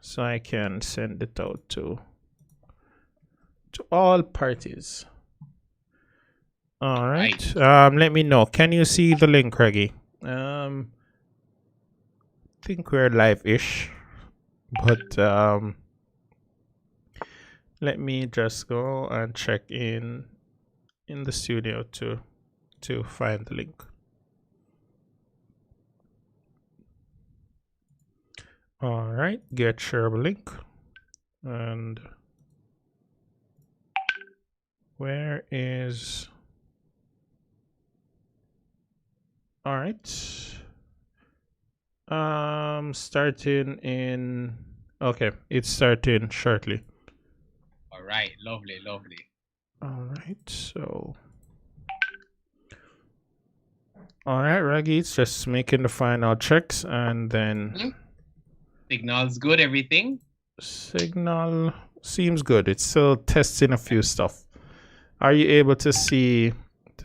so I can send it out to all parties. All right. Let me know. Can you see the link, Reggie? I think we're live-ish, but let me just go and check in the studio to find the link. All right, get shareable link. And where is... All right. Starting in... Okay, it's starting shortly. All right, lovely. All right, so... All right, Raggy, it's just making the final checks and then... Signal's good, everything? Signal seems good. It's still testing a few stuff. Are you able to see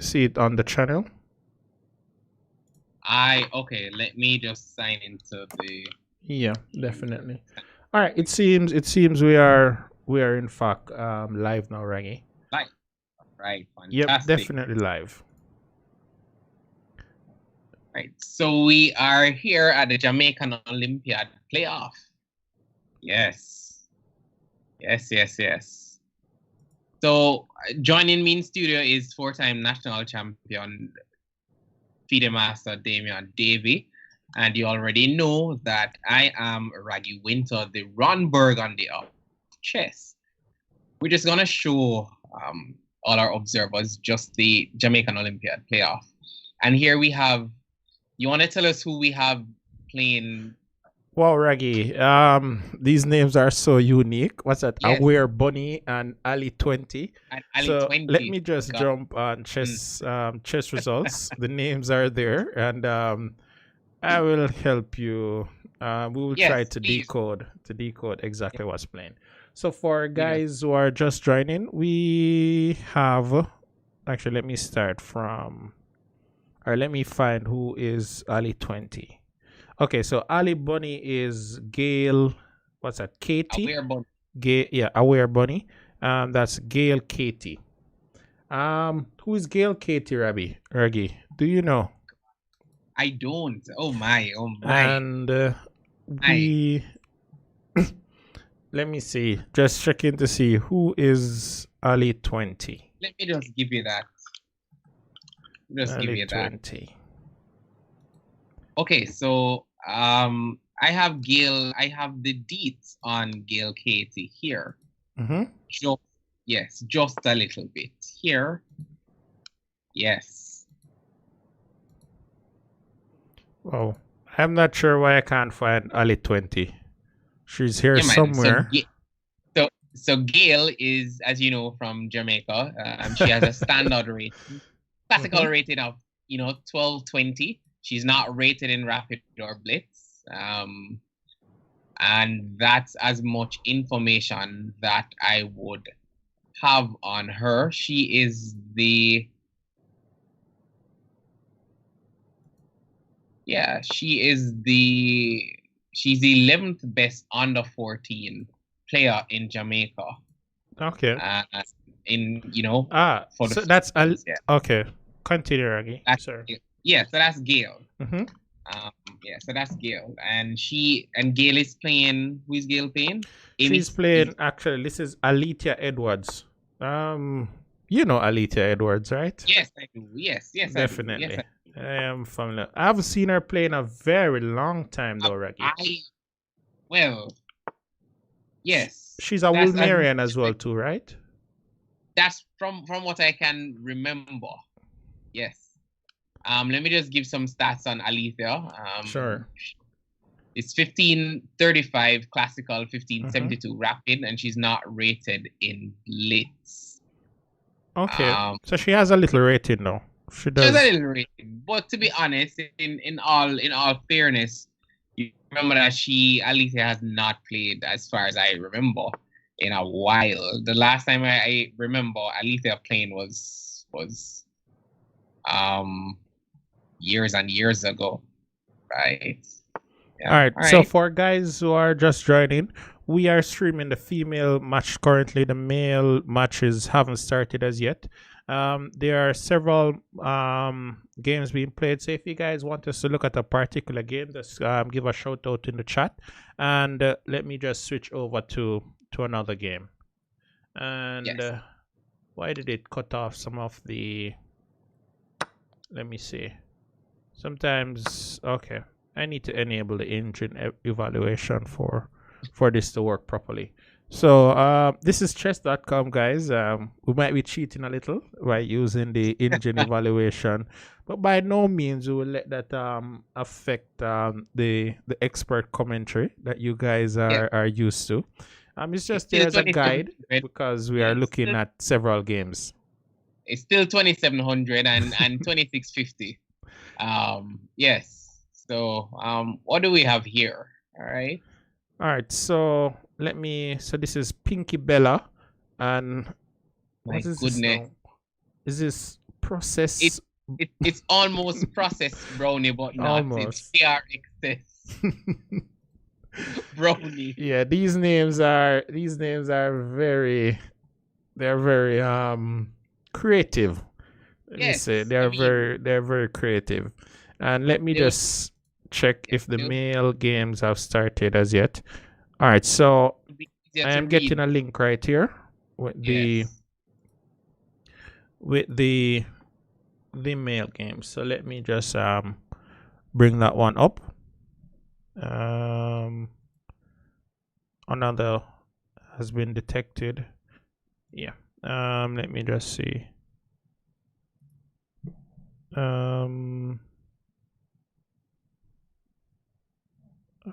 it on the channel? Okay, let me just sign into the... Yeah, definitely. All right, it seems we are in fact live now, Raggy. Live. Right, fantastic. Yep, definitely live. Right, so we are here at the Jamaican Olympiad playoff. Yes. So joining me in studio is four-time national champion FIDE master Damian Davy. And you already know that I am Raggy Winter, the Ron Burgundy of chess. We're just gonna show all our observers just the Jamaican Olympiad playoff. And here we have, you want to tell us who we have playing? Wow, Raggy, these names are so unique. What's that? Yes. Aware Bunny and Ali 20. And Ali So 20. let me just jump on chess results. The names are there, and I will help you. We will try to decode exactly what's playing. So for guys who are just joining, we have... Actually, let me start from... Or let me find who is Ali 20. Okay, so Ali Bunny is Gail. What's that? Katie. Aware Bunny. Aware Bunny. That's Gail Katie. Who is Gail Katie, Raggy? Do you know? I don't. Oh my. And we... Let me see. Just checking to see who is Ali 20. Let me just give you that. Ali 20. Okay, so I have Gail. I have the deets on Gail Katie here. Just a little bit here. Yes. Oh, I'm not sure why I can't find Ali 20. She's here somewhere. So Gail is, as you know, from Jamaica. She has a standard rating, classical rating of 1220. She's not rated in rapid or blitz. And that's as much information that I would have on her. She's the 11th best under 14 player in Jamaica. Okay. So that's okay. Continue, Raggy. Sorry. Yeah, so that's Gail. So that's Gail, and Gail is playing. Who is Gail playing? She's playing. Actually, this is Alethea Edwards. You know Alethea Edwards, right? Yes, I do. Yes, definitely. I do. Yes, I am familiar. I've seen her play in a very long time, though, Raggy. Yes. She's a Wolmerian as well, too, right? That's from what I can remember. Yes. Let me just give some stats on Alethea. Sure. It's 1535 classical, 1572 rapid, and she's not rated in blitz. Okay. So she has a little rating, though. She does. She has a little rating, but to be honest, in all fairness, you remember that Alethea has not played, as far as I remember, in a while. The last time I remember Alethea playing was years and years ago, right? Yeah. All right. All So right. for guys who are just joining, we are streaming the female match currently. The male matches haven't started as yet. There are several games being played. So if you guys want us to look at a particular game, just give a shout out in the chat, and let me just switch over to another game. And Yes. why did it cut off some of the? Let me see. Sometimes okay. I need to enable the engine evaluation for this to work properly. So this is chess.com, guys. We might be cheating a little by using the engine evaluation, but by no means we will let that affect the expert commentary that you guys are used to. It's just there as a guide because we are looking at several games. It's still 2700 and 2650. Yes. So what do we have here? All right, so let me. So this is Pinky Bella, and my goodness, is this process? It's almost processed brownie, but not. Almost. It's PRXS brownie. Yeah, these names are very. They're very creative. Let me say they're very creative. And let me just check if the male games have started as yet. All right, so I am getting a link right here with the male games. So let me just bring that one up. Another has been detected. Yeah. Let me just see.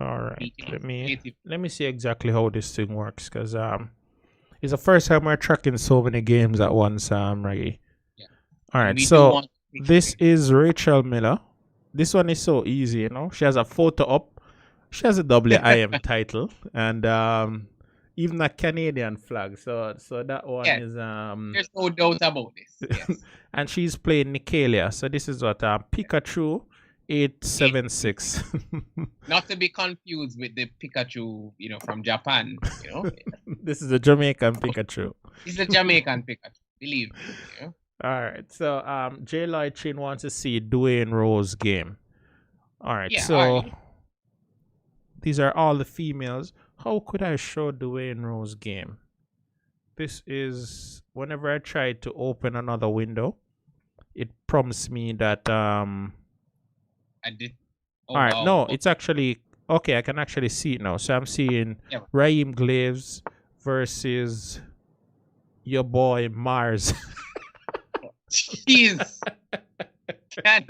All right, let me see exactly how this thing works, because it's the first time we're tracking so many games at once, Reggie. Yeah. All right, so this is Rachel Miller. This one is so easy, you know. She has a photo up. She has a WIM title, and even a Canadian flag. So that one is there's no doubt about this. Yes. And she's playing Nicalia. So this is what Pikachu 876. Not to be confused with the Pikachu, from Japan. This is a Jamaican Pikachu. It's a Jamaican Pikachu. Believe me. All right. So J. Lloyd Chin wants to see Dwayne Rose game. All right. So these are all the females. How could I show Dwayne Rose game? This is whenever I try to open another window, it prompts me that I did. All right, wow. No, it's actually okay. I can actually see it now. So I'm seeing Raheem Glaves versus your boy Mars. Jeez. Can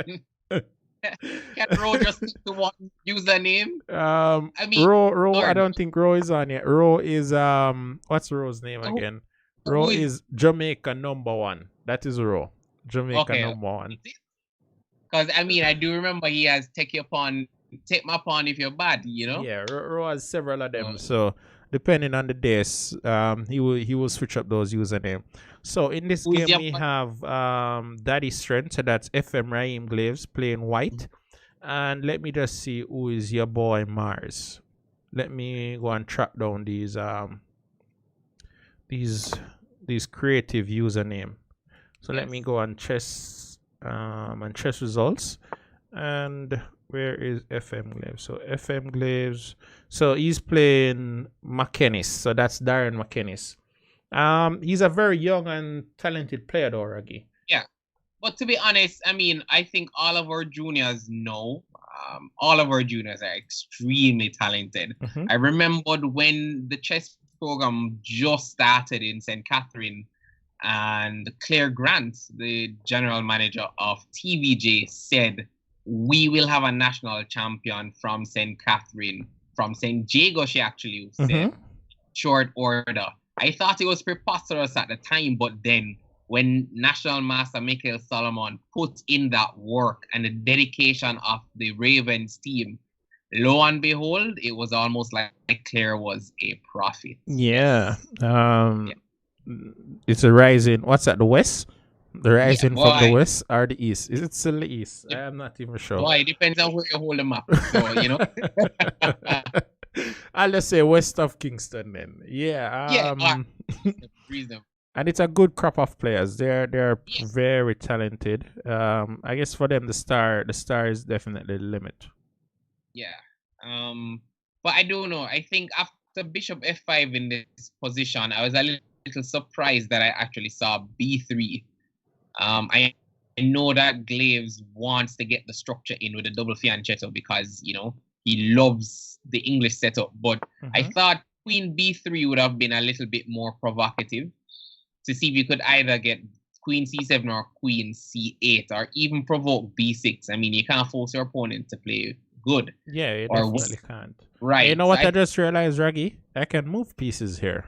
Ro just stick to one username? I mean, Ro. I don't think Ro is on yet. Ro is what's Ro's name again? Ro is Jamaica #1. That is Ro. Jamaica #1. Because I mean, I do remember he has take my pawn if you're bad, Yeah, Ro has several of them. So depending on the days, he will switch up those username. So in this game we have Daddy Strength, so that's FM Raheem Glaves playing white. And let me just see who is your boy Mars. Let me go and track down these creative username. So let me go on chess results. And where is FM Glaves? So FM Glaves. So he's playing McKennis. So that's Darren McKennis. He's a very young and talented player, though, Raggy. Yeah, but to be honest, I mean, I think all of our juniors know. All of our juniors are extremely talented. Mm-hmm. I remembered when the chess program just started in St. Catherine, and Claire Grant, the general manager of TVJ, said, "We will have a national champion from St. Catherine, from St. Jago," she actually said, short order. I thought it was preposterous at the time, but then when National Master Michael Solomon put in that work and the dedication of the Ravens team, lo and behold, it was almost like Claire was a prophet. Yeah. It's a rising. What's that? The West? The rising from the boy. west or the east? Is it still the east? I am not even sure. Boy, it depends on where you hold them up. So, you know. I'll just say west of Kingston then. Yeah. Reason. And it's a good crop of players. They're very talented. I guess for them the star is definitely the limit. Yeah. But I don't know. I think after Bishop F5 in this position, I was a little surprised that I actually saw B3. I know that Glaves wants to get the structure in with a double fianchetto because, you know, he loves the English setup. But I thought Queen B3 would have been a little bit more provocative to see if you could either get Queen C7 or Queen C8 or even provoke B6. I mean, you can't force your opponent to play good. Yeah, you definitely can't. Right. You know what I just realized, Raggy? I can move pieces here.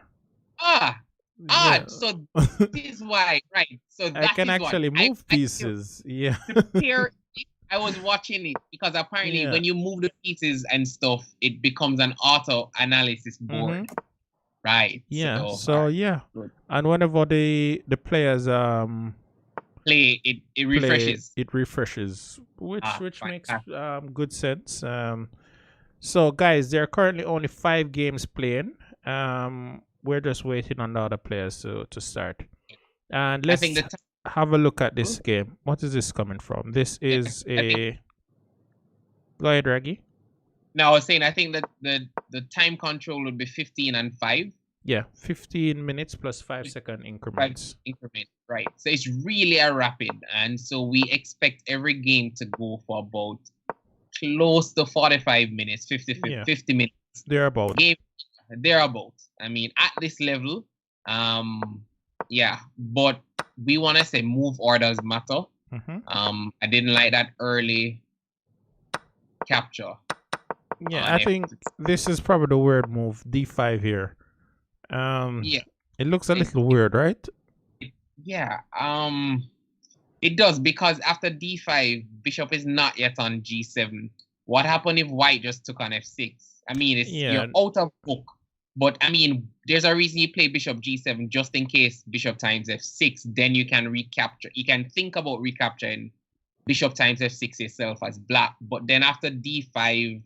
So this is why, right? So that I can actually move pieces. Yeah. I was watching it because apparently when you move the pieces and stuff, it becomes an auto analysis board. Right. Yeah. So yeah. Good. And whenever the players play, it refreshes. It refreshes, which makes good sense. So guys, there are currently only 5 games playing. We're just waiting on the other players to start. And let's have a look at this game. What is this coming from? This is a. Go ahead, Raggy. No, I was saying I think that the time control would be 15 and 5. Yeah, 15 minutes plus 5-second increments. Right. So it's really a rapid, and so we expect every game to go for about close to 45 minutes, 50 minutes. Thereabout. I mean, at this level, but we want to say move orders matter. I didn't like that early capture. Yeah, I think this is probably the weird move, D5 here. It looks a little weird, right? It does, because after D5, Bishop is not yet on G7. What happened if White just took on F6? I mean, you're out of book. But I mean, there's a reason you play Bishop G7 just in case Bishop times F6. Then you can recapture. You can think about recapturing Bishop times F6 itself as black. But then after D5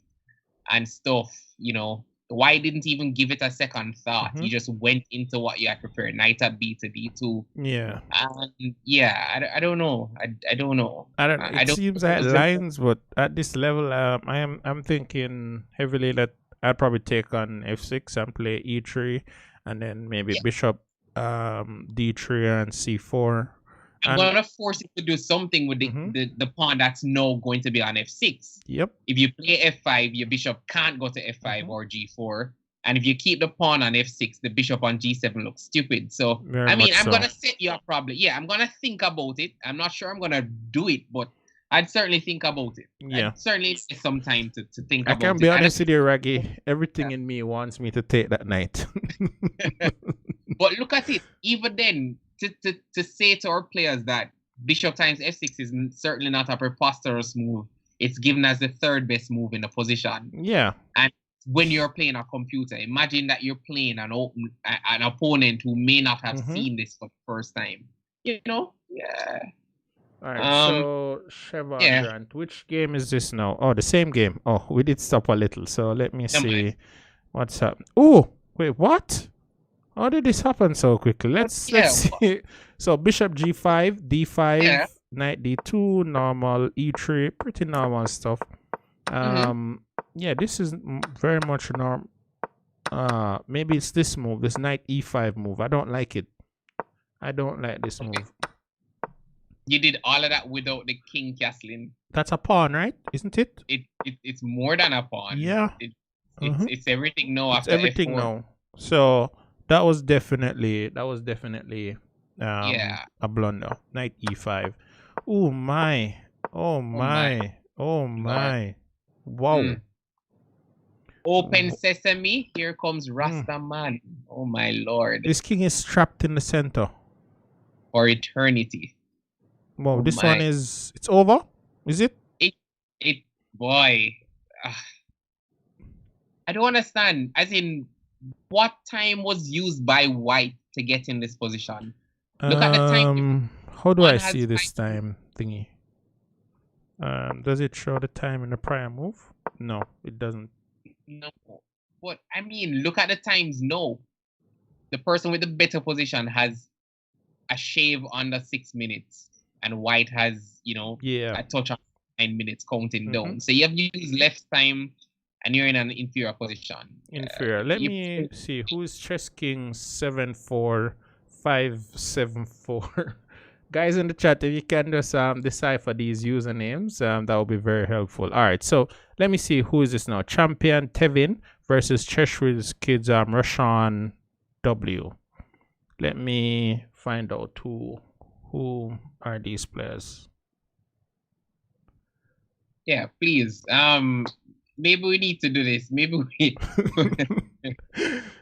and stuff, you know, White didn't even give it a second thought. He just went into what you had prepared. Knight at B to D2. Yeah. And I don't know. I don't know. It seems like lines, but at this level, I'm thinking heavily that I'd probably take on F6 and play E3, and then maybe Bishop D3 and C4. I'm gonna force it to do something with the pawn that's now going to be on F6. Yep. If you play F5, your bishop can't go to F5 or G4. And if you keep the pawn on F6, the bishop on G7 looks stupid. So I'm gonna set you up probably. Yeah, I'm gonna think about it. I'm not sure I'm gonna do it, but I'd certainly think about it. Yeah. I'd certainly take some time to think about it. I can be honest with you, Raggy. Everything in me wants me to take that knight. But look at it. Even then, to say to our players that Bishop times F6 is certainly not a preposterous move. It's given as the third best move in the position. Yeah. And when you're playing a computer, imagine that you're playing an opponent who may not have seen this for the first time. You know? Yeah. All right, so Chevron Grant, which game is this now? Oh, the same game. Oh, we did stop a little, so let me see what's up. Oh, wait, what? How did this happen so quickly? Let's see. So Bishop G5, D5, Knight D2, normal, E3, pretty normal stuff. Yeah, this is very much normal. Maybe it's this move, this Knight E5 move. I don't like it. I don't like this move. You did all of that without the king castling. That's a pawn, right? Isn't it? It's more than a pawn. Yeah. It's everything now after everything F4. now. So that was definitely a blunder. Knight E5. Oh my. Oh my. Oh my. Wow. Open sesame. Here comes Rastaman. Oh my lord. This king is trapped in the center. For eternity. Wow, this one is, it's over? Is it? Boy. I don't understand. As in, what time was used by White to get in this position? Look at the time. How do One I has see this 5 time thingy? Does it show the time in the prior move? No, it doesn't. No. But I mean, look at the times. No. The person with the better position has a shave under 6 minutes, and white has, a touch on 9 minutes counting down. So you have used less time, and you're in an inferior position. Inferior. Let me see who's chess king 74574. Guys in the chat, if you can just decipher these usernames, that would be very helpful. All right, so let me see who is this now. Champion Tevin versus Cheshwiz Kids Rashawn W. Let me find out who are these players. Yeah, please. Maybe we need to do this. Maybe we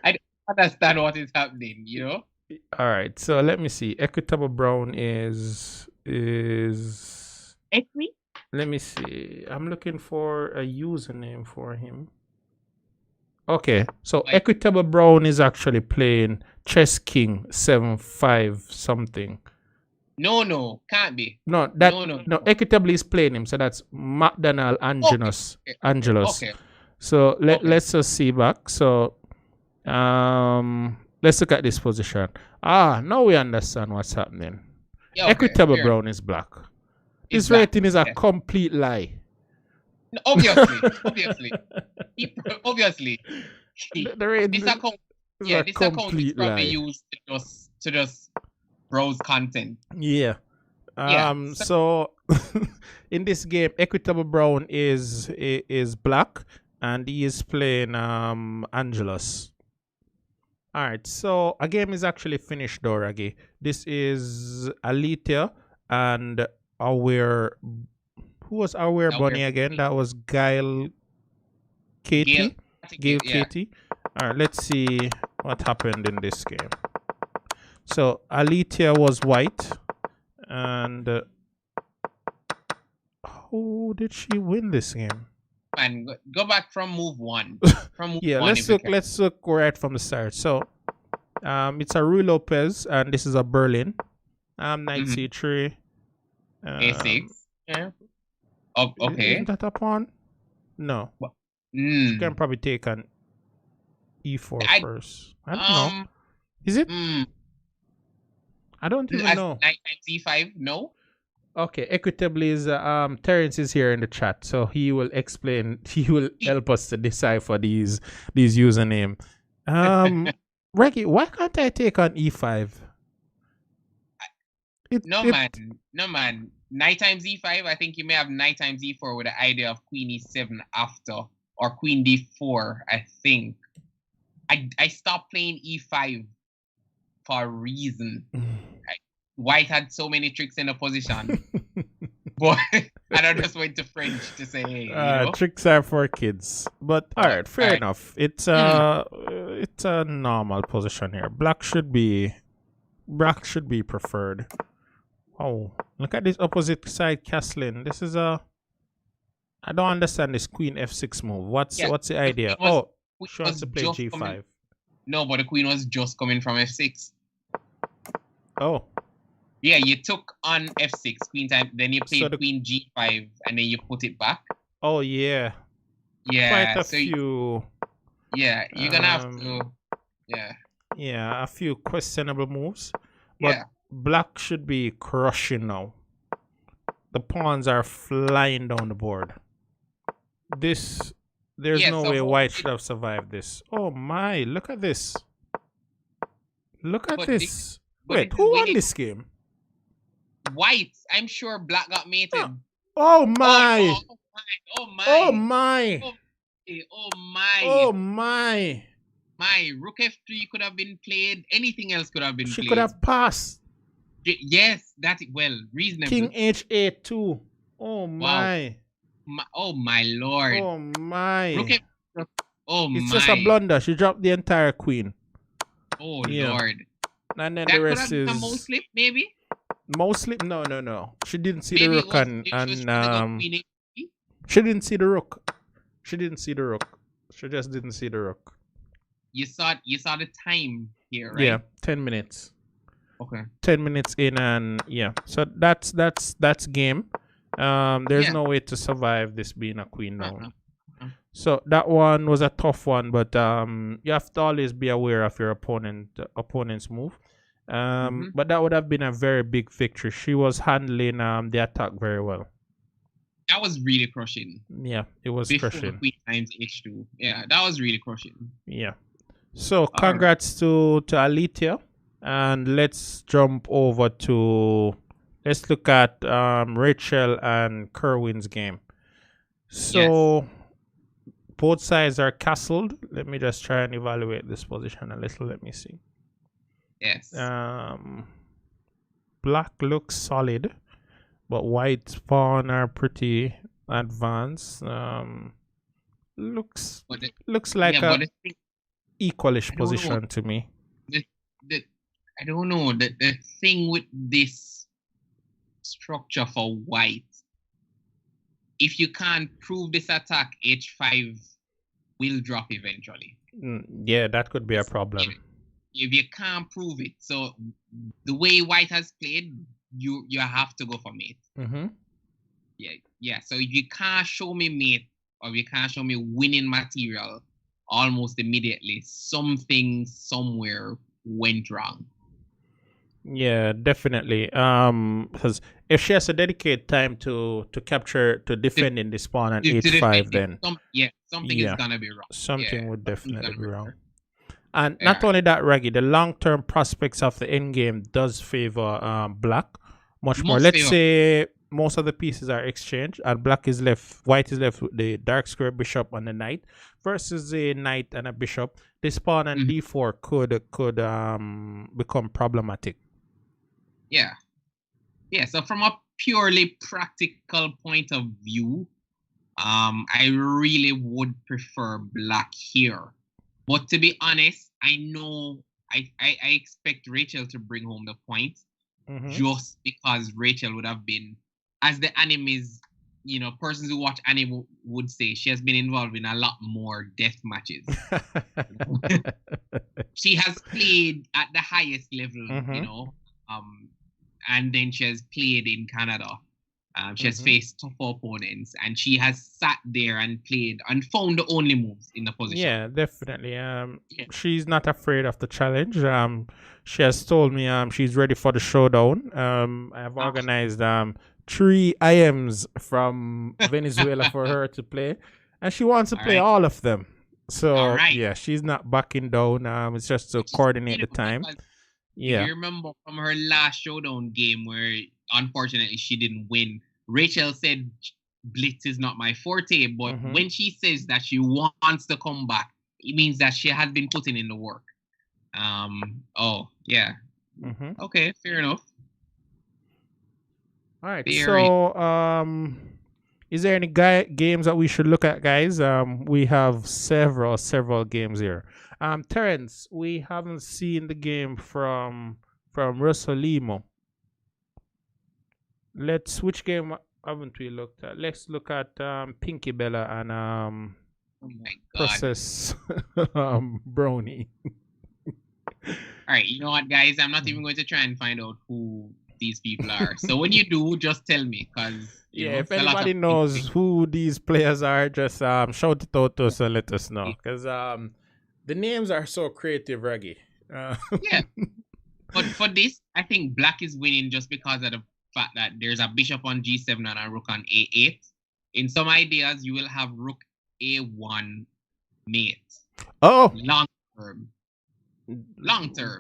I don't understand what is happening, All right, so let me see. Equitable Brown is Equi? Let me see. I'm looking for a username for him. Okay, so Equitable Brown is actually playing Chess King 7-5 something. No, can't be. No, Equitable is playing him, so that's McDonald Angelos. Okay. So let's just see back. So let's look at this position. Now we understand what's happening. Yeah, Equitable Brown is black. His rating is a complete lie. Obviously. The rating this account is probably used to just browse content. Yeah. So in this game, Equitable Brown is black, and he is playing Angelos. All right, so a game is actually finished, Doragi. This is Alethea and Aware. Who was Aware Bunny again? That was Gail Katie. Gail Katie. All right, let's see what happened in this game. So Alethea was white, and how did she win this game? Man, go back from move 1. Let's look right from the start. So it's a Rui Lopez, and this is a Berlin. Knight C3. A6. Yeah. Oh, okay. Isn't that a pawn? No. You can probably take an E4 first. I don't know. Is it? I don't even know. Knight E5? No. Okay, equitably is Terrence is here in the chat, so he will explain. He will help us to decipher these username. Reggie, why can't I take on E5? No man. Knight times E5. I think you may have knight times E4 with the idea of queen E7 after, or queen D4. I think. I stopped playing E5 for a reason. White had so many tricks in the position. But and I just went to French to say, hey, tricks are for kids. But all right, fair enough. It's a normal position here. Black should be preferred. Oh, look at this opposite side castling. This is I don't understand this queen F6 move. What's the idea? She wants to play G5. No, but the queen was just coming from F6. Oh. Yeah, you took on F6 queen time, then you played queen G5, and then you put it back. Oh yeah. Yeah. Quite a few. Yeah, you're gonna have to. Yeah. Yeah, a few questionable moves, but black should be crushing now. The pawns are flying down the board. There's no way white should have survived this. Oh my! Look at this. Look at this. Wait, who won this game? White. I'm sure black got mated. Oh my! Oh my! Oh my! Oh my! Oh my! My rook F3 could have been played. Anything else could have been played. She could have passed. Yes, reasonable. King H8 too. Oh my! Oh my lord! Oh my! Rook F. Oh my! It's just a blunder. She dropped the entire queen. Oh lord! And then the rest is a mouse slip, maybe. Mouse slip? No. She didn't see the rook and she didn't see the rook. She didn't see the rook. She just didn't see the rook. You saw the time here, right? Yeah, 10 minutes. Okay. 10 minutes in, and yeah. So that's game. There's no way to survive this being a queen now. So that one was a tough one, but you have to always be aware of your opponent's move. But that would have been a very big victory. She was handling the attack very well. That was really crushing. Yeah, it was Before crushing. Queen times H2. Yeah, that was really crushing. Yeah. So congrats to Alicia. And let's jump over to, let's look at Rachel and Kerwin's game. So both sides are castled. Let me just try and evaluate this position a little. Let me see. Yes. Black looks solid, but white pawn are pretty advanced. Looks like a equalish position to me. I don't know. The thing with this structure for white, if you can't prove this attack, H5 will drop eventually. Yeah, that could be a problem. If you can't prove it, so the way white has played, you have to go for mate. Yeah. So if you can't show me mate, or you can't show me winning material almost immediately, something somewhere went wrong. Yeah, definitely. Because if she has to dedicate time to defending this pawn at H5, then something is gonna be wrong. Something would definitely be wrong. And not only that, Raggy, the long-term prospects of the endgame does favor black much more. Let's say most of the pieces are exchanged, and white is left with the dark square bishop and the knight versus a knight and a bishop. This pawn and d4 could become problematic. Yeah. So from a purely practical point of view, I really would prefer black here. But to be honest, I know I expect Rachel to bring home the point, just because Rachel would have been, as the animes, persons who watch anime would say, she has been involved in a lot more death matches. She has played at the highest level, and then she has played in Canada. She has faced tough opponents, and she has sat there and played and found the only moves in the position. Yeah, definitely. She's not afraid of the challenge. She has told me she's ready for the showdown. I have organized 3 IMs from Venezuela for her to play, and she wants to play all of them. So yeah, she's not backing down. It's just to coordinate the time. Yeah. You remember from her last showdown game where unfortunately she didn't win, Rachel said blitz is not my forte, but when she says that she wants to come back, it means that she has been putting in the work. Okay, fair enough. All right. So is there any games that we should look at, guys? We have several games here. Terrence, we haven't seen the game from Rosalimo. Which game haven't we looked at? Let's look at Pinky Bella and oh my God. Process Brownie. All right, you know what, guys? I'm not even going to try and find out who these people are. So when you do, just tell me, because if anybody knows who these players are, just shout it out to us and let us know, because the names are so creative, Raggy. Yeah, but for this, I think black is winning just because of the fact that there's a bishop on g7 and a rook on a8. In some ideas, you will have rook a1 mate. Oh, long term.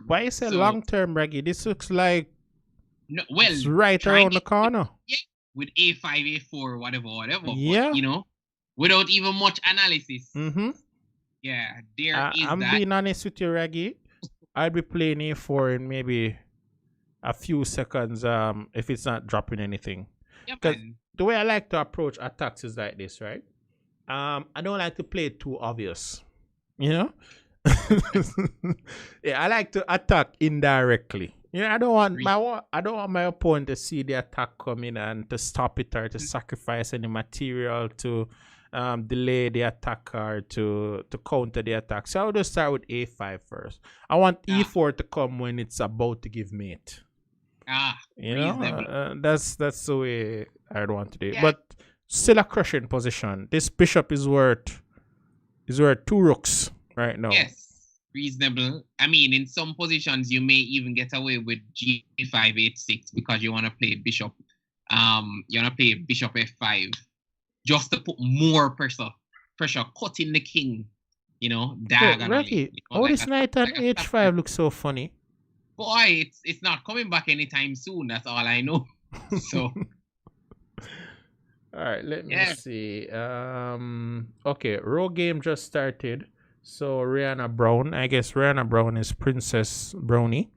Why you say long term, Raggy? This looks like it's right around the corner. Yeah, with a5, a4, whatever. Yeah, but, without even much analysis. Yeah, I'm being honest with you, Raggy. I'll be playing a4 in maybe a few seconds if it's not dropping anything. Because the way I like to approach attacks is like this, right? I don't like to play it too obvious. Yeah, I like to attack indirectly. I don't want my opponent to see the attack coming and to stop it or to sacrifice any material to delay the attacker to counter the attack. So I'll just start with a5 first. I want e4 to come when it's about to give mate. That's the way I'd want to do it. But still a crushing position. This bishop is worth 2 rooks right now. Yes, reasonable. I mean, in some positions you may even get away with g5 h6 because you want to play bishop. You want to play bishop f5 just to put more pressure, cutting the king. Diagonally. This knight on h5 looks so funny. Boy, it's not coming back anytime soon. That's all I know. So. All right, let me see. Okay, row game just started. So Rihanna Brown, I guess Rihanna Brown is Princess Brownie,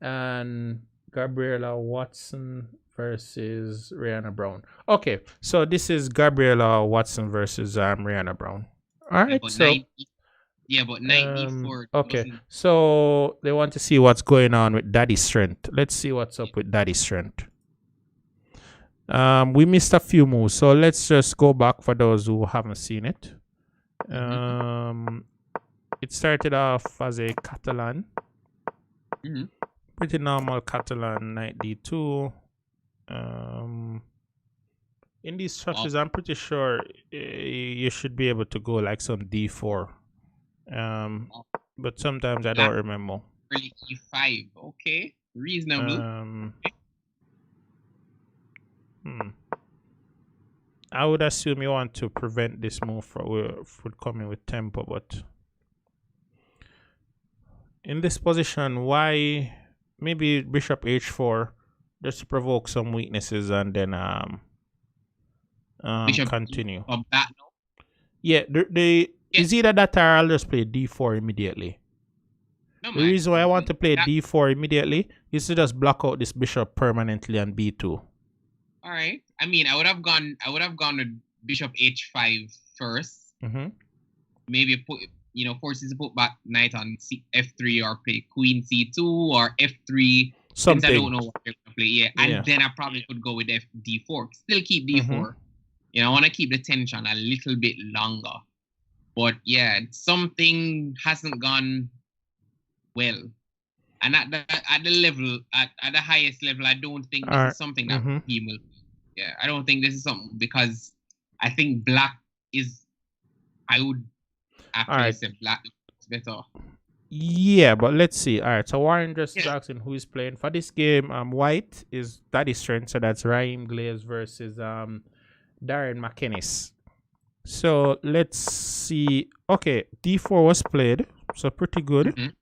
and Gabriella Watson versus Rihanna Brown. Okay, so this is Gabriella Watson versus Rihanna Brown. All right, but knight e4. Okay, so they want to see what's going on with Daddy Strength. Let's see what's up with Daddy Strength. We missed a few moves, so let's just go back for those who haven't seen it. It started off as a Catalan. Pretty normal Catalan, knight d2. In these structures, I'm pretty sure you should be able to go like some d4. But sometimes I don't remember. Really e5, okay, reasonable. I would assume you want to prevent this move from coming with tempo, but in this position, why maybe bishop h4 just to provoke some weaknesses and then continue. Yeah, it's either that or I'll just play d4 immediately. The reason why I want to play d4 immediately is to just block out this bishop permanently on b2. All right. I mean, I would have gone with bishop h5 first. Maybe forces to put back knight on f3 or play queen c2 or f3. Something. Since I don't know what they're gonna play. And then I probably could go with d4. Still keep d4. I want to keep the tension a little bit longer. But yeah, something hasn't gone well. And at the highest level, I don't think this is something that he will. Yeah, I don't think this is something because I think black is. I would actually say black is better. Yeah, but let's see. All right, so Warren just asking who is playing for this game. White is Daddy Strength, so that's Raheem Glaze versus Darren McInnes. So let's see. Okay, d4 was played, so pretty good.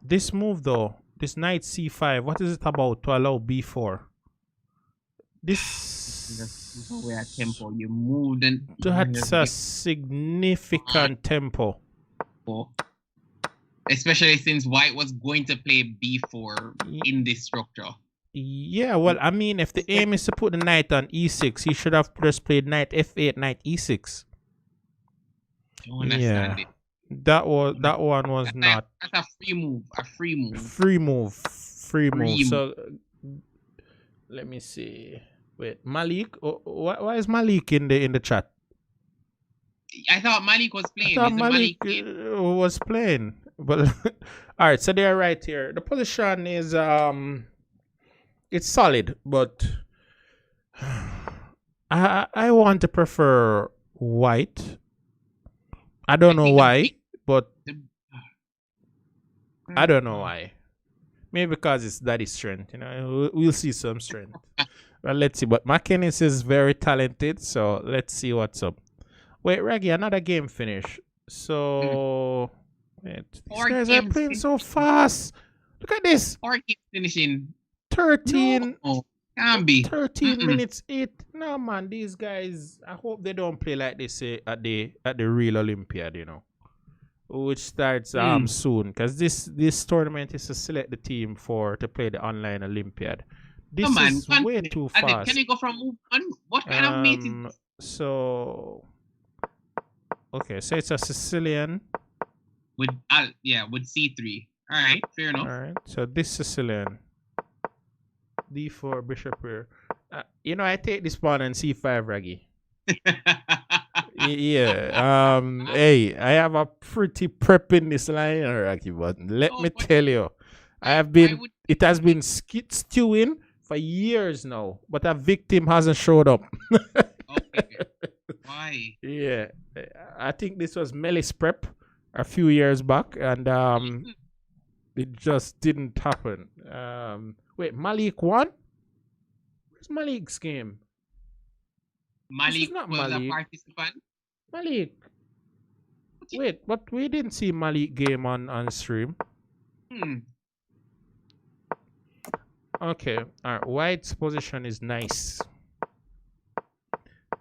This move though, this knight c5, what is it about to allow b4? This where tempo you moved and that's a significant tempo. Especially since white was going to play b4 in this structure. Yeah, well, I mean, if the aim is to put the knight on e6, he should have just played knight f8, knight e6. I don't understand it. That one was not. That's a free move. Free move. So let me see. Wait, Malik. Why is Malik in the chat? I thought Malik was playing. Malik was playing, but all right. So they're right here. The position is it's solid, but I want to prefer white. I don't know why, but I don't know why. Maybe because it's Daddy Strength. We'll see some strength. Well, let's see. But McInnes is very talented, so let's see what's up. Wait, Reggie, another game finish. So wait, these guys are playing so fast. Look at this. 4 games finishing. 13. No, can't be. 13 minutes 8. No man, these guys. I hope they don't play like they say at the real Olympiad, which starts soon. Because this tournament is to select the team to play the online Olympiad. This is way too fast. Can you go from move on? What kind of meeting? So okay, so it's a Sicilian. With c3. All right, fair enough. All right, so this Sicilian. D4 bishop here. I take this pawn on c5, Raggy. Yeah. Hey, I have a pretty prep in this line, Rocky, but let No, me but tell you, I have why been. would It has been stewing for years now, but a victim hasn't showed up. okay? Why? Yeah, I think this was Melis prep a few years back, and it just didn't happen. Wait, Malik won? Where's Malik's game? This is Malik not was a Malik. participant. Malik. Wait, but we didn't see Malik game on stream. Okay, all right. White's position is nice.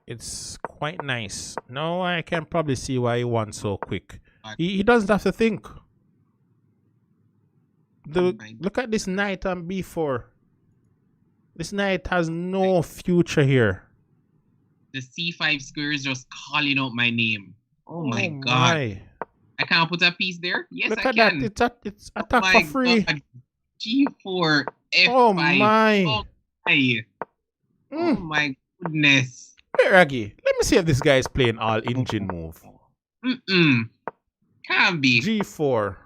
It's quite nice. Now I can probably see why he won so quick. He doesn't have to think. Look at this knight on b4. This knight has no future here. The c5 square is just calling out my name. Oh my god. I can't put a piece there? Yes, Look I at can. that. It's attack for free. God. G4, F5. Oh my. Oh my. Oh my goodness. Hey, Raggy, let me see if this guy is playing all engine move. Can't be. G4.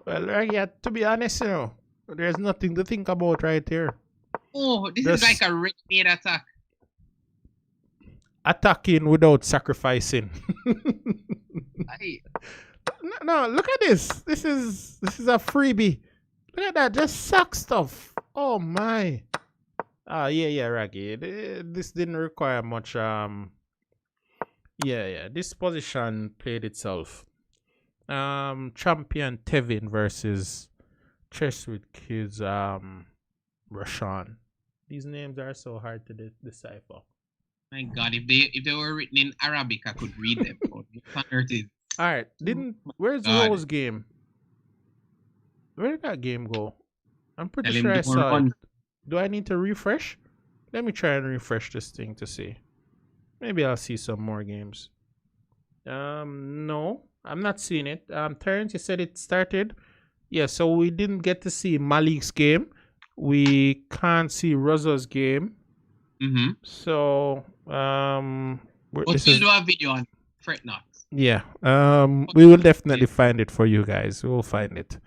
Well, Raggy, to be honest, there's nothing to think about right here. Oh, this is like a ready-made attack. Attacking without sacrificing. No, look at this. This is a freebie. Look at that, just suck stuff. Oh my. Yeah, Raggy. This didn't require much. Yeah. This position played itself. Champion Tevin versus Chess with Kids. Rashawn. These names are so hard to decipher. My God, if they were written in Arabic, I could read them. All right, where's Rose game? Where did that game go? I'm pretty sure I saw it. Do I need to refresh? Let me try and refresh this thing to see. Maybe I'll see some more games. No, I'm not seeing it. Terrence, you said it started. Yeah, so we didn't get to see Malik's game. We can't see Rosa's game. So we'll still do a video on fret not. Yeah. We will definitely find it for you guys. We'll find it.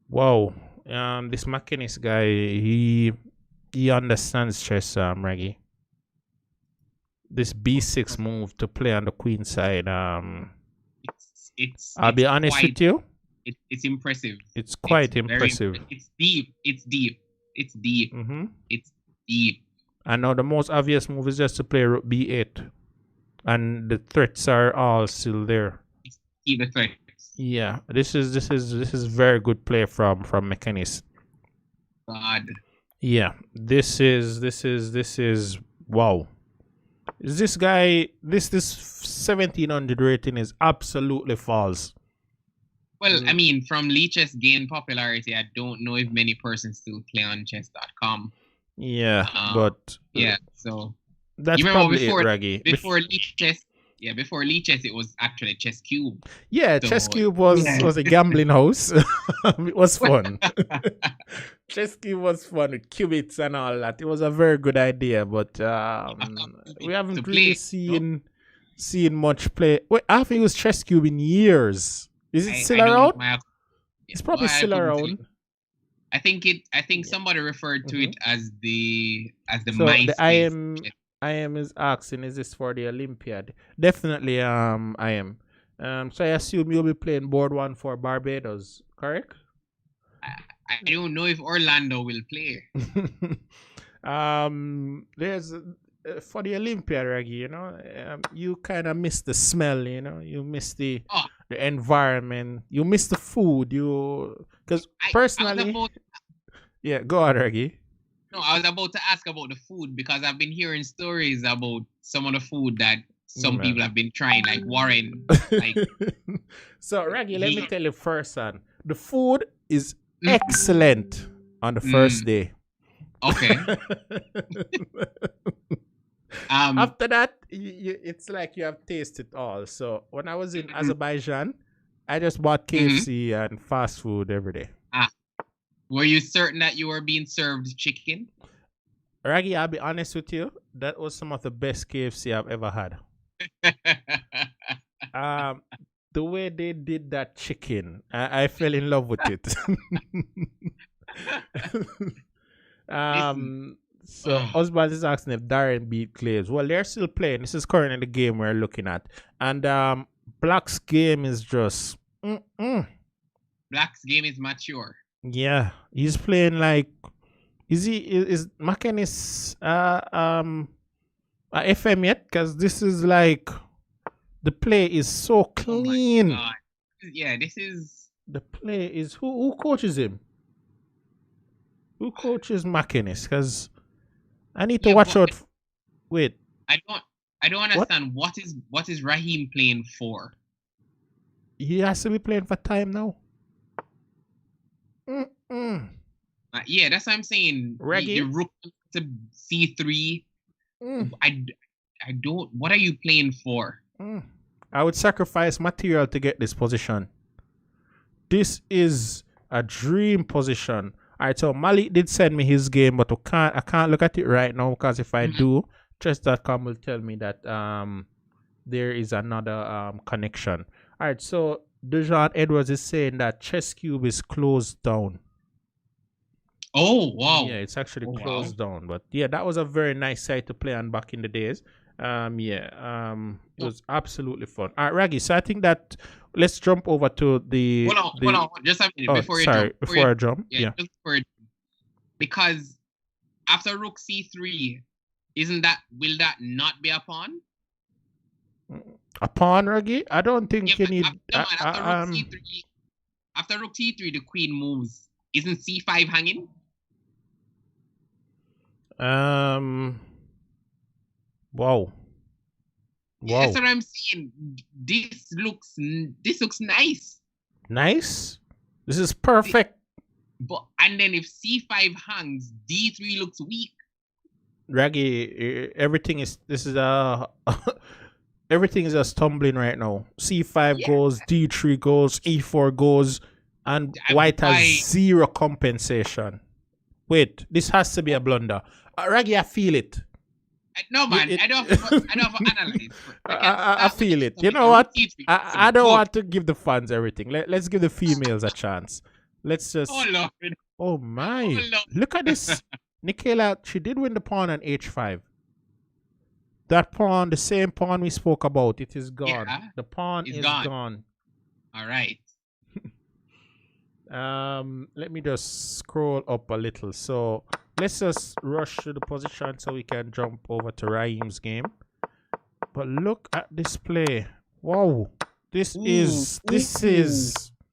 Wow. This Mackinnis guy, he understands chess, Raggy. This B6 move to play on the queen side, I'll be honest with you. It's impressive. It's quite impressive. It's deep. It's deep. It's deep. It's deep. And now the most obvious move is just to play rook b8, and the threats are all still there. Keep the threats. Yeah, this is very good play from Mackinnis. God. Yeah, this is wow. Is this guy this 1700 rating is absolutely false. Well, I mean, from Leech's gain popularity, I don't know if many persons still play on chess.com. Yeah, but yeah, so that's probably it, Raggy. Before Leech's, before Leech's, it was actually Chess Cube. Yeah, so, Chess Cube was a gambling house. It was fun. Chess Cube was fun with qubits and all that. It was a very good idea, but we haven't really seen much play. Wait, I haven't used Chess Cube in years. Is it still around? It's probably still around. I think somebody referred to it as the so MySpace. The I am is asking, is this for the Olympiad? Definitely I am. So I assume you'll be playing board 1 for Barbados, correct? I don't know if Orlando will play. There's for the Olympiad, Raggy, you kind of miss the smell, you miss the environment, you miss the food, because personally, yeah, go on, Raggy. No, I was about to ask about the food because I've been hearing stories about some of the food that some people have been trying, like Warren. So, Raggy, let me tell you first, son. The food is excellent on the first day. Okay. After that, it's like you have tasted all. So, when I was in Azerbaijan, I just bought KFC and fast food every day. Were you certain that you were being served chicken? Raggy, I'll be honest with you. That was some of the best KFC I've ever had. Um, the way they did that chicken, I fell in love with it. Listen. So Oswald is asking if Darren beat Claves. Well, they're still playing. This is currently the game we're looking at, and Black's game is just. Black's game is mature. Yeah, he's playing like. Is McKennis FM yet? Because this is like the play is so clean. Oh my God. Yeah, this is the play is who coaches him? Who coaches McKennis? Because I need to watch out. Wait, I don't understand what is Raheem playing for? He has to be playing for time now. Yeah, that's what I'm saying. Reggie? You rook to C3. I don't. What are you playing for? I would sacrifice material to get this position. This is a dream position. Alright, so Malik did send me his game, but I can't look at it right now because if I do, chess.com will tell me that there is another connection. Alright, so Dejan Edwards is saying that Chess Cube is closed down. Oh wow! Yeah, it's actually closed down. But yeah, that was a very nice site to play on back in the days. It was absolutely fun. All right, Raggy. So I think that let's jump over to the. Hold on. Just a minute before you jump. Before I jump. Yeah. Because after Rook C3, will that not be a pawn? A pawn, Raggy? I don't think you need. After Rook C3, the queen moves. Isn't C5 hanging? Wow. That's what I'm saying. This looks nice. Nice? This is perfect. And then if C5 hangs, D3 looks weak. Raggy, everything is everything is just tumbling right now. C5 goes, D3 goes, E4 goes, and white has zero compensation. Wait, this has to be a blunder. Raggy, I feel it. No, man, I don't have to analyze. I feel it. You know what? I don't want to give the fans everything. Let's give the females a chance. Let's just. Oh, Lord. Oh, my. Look at this. Nikela, she did win the pawn on H5. That pawn, the same pawn we spoke about, it is gone. Yeah, the pawn is gone. All right. Let me just scroll up a little. So let's just rush to the position so we can jump over to Raheem's game. But look at this play. Wow. This is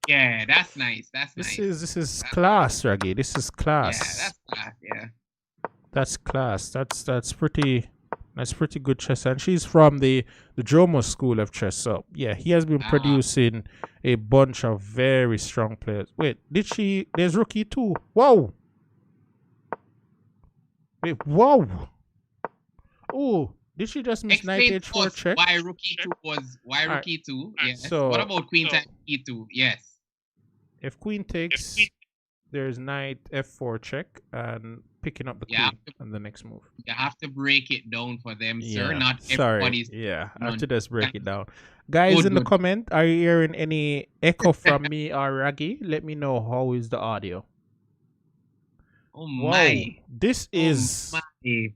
yeah, that's nice. This is class, Raggy. This is class. Yeah, that's class, yeah. That's class. That's pretty good chess. And she's from the Jomo school of chess. So yeah, he has been producing a bunch of very strong players. Wait, there's Rook E2. Wow. Wait, wow. Oh, did she just miss knight H4 check? Why Rook E2 Rook E2? Yes. So what about queen takes E2? Yes. If queen takes, there's knight F4 check and picking up the queen on the next move. You have to break it down for them, sir. Not everybody's. Yeah, I have to just break it down. Guys, in the comment, are you hearing any echo from me or Raggy? Let me know how is the audio. Oh my! This is a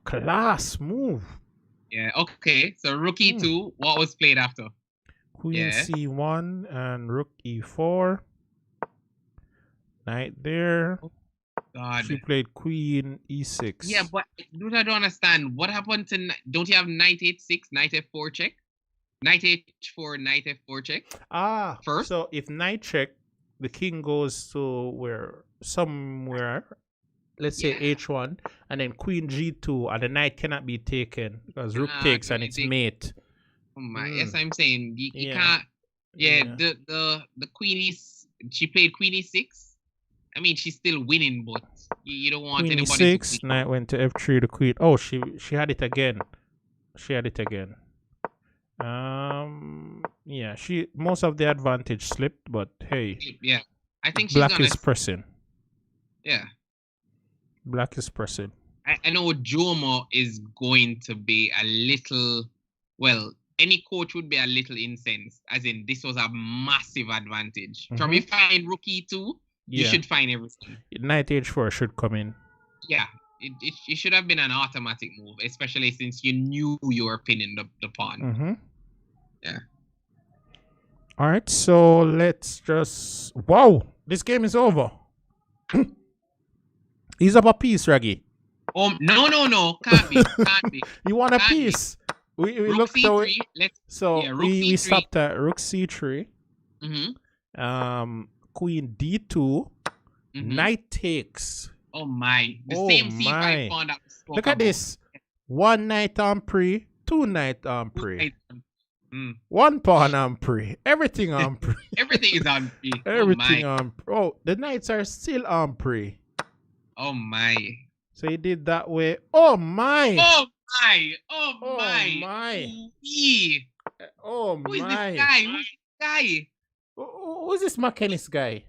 class move. Yeah. Okay. So Rook E2. What was played after? Queen C1 and Rook E4. Knight there. Oh, God. She played Queen E6. Yeah, but I don't understand. What happened to... Don't you have Knight H6, Knight F4 check? Knight H4, Knight F4 check? First? So if Knight check, the king goes to somewhere, let's say H1, and then Queen G2, and the knight cannot be taken because Rook takes and it's mate. Oh my! Yes, I'm saying you can't. Yeah, the queen she played Queen E6. I mean, she's still winning, but you don't want Queen anybody E6, knight went to F3, the queen. Oh, she had it again. Yeah, most of the advantage slipped, but hey. Yeah, I think she's Black is pressing. Yeah. Black is pressing. I know Jomo is going to be a little, well, any coach would be a little incensed, as in this was a massive advantage. From you find rookie too, you should find everything. Night Age 4 should come in. Yeah, it should have been an automatic move, especially since you knew you were pinning the pawn. Yeah. All right, so let's just... Wow, this game is over. He's up a piece, Raggy. No. Can't be. You want a piece? We Rook looked away. C3. So we stopped at Rook C3. Queen D2. Knight takes. Oh my. The same C5 pawn that we spoke Look at this. 1 knight on pre, 2 knight on pre. 1 pawn on pre. Everything on pre. Everything is on pre. Everything on pre. Oh, the knights are still on pre. Oh my. So he did that way. Oh my. Oh my. Oh Who is my. this guy? Who's this guy? Who's this Mackennis guy?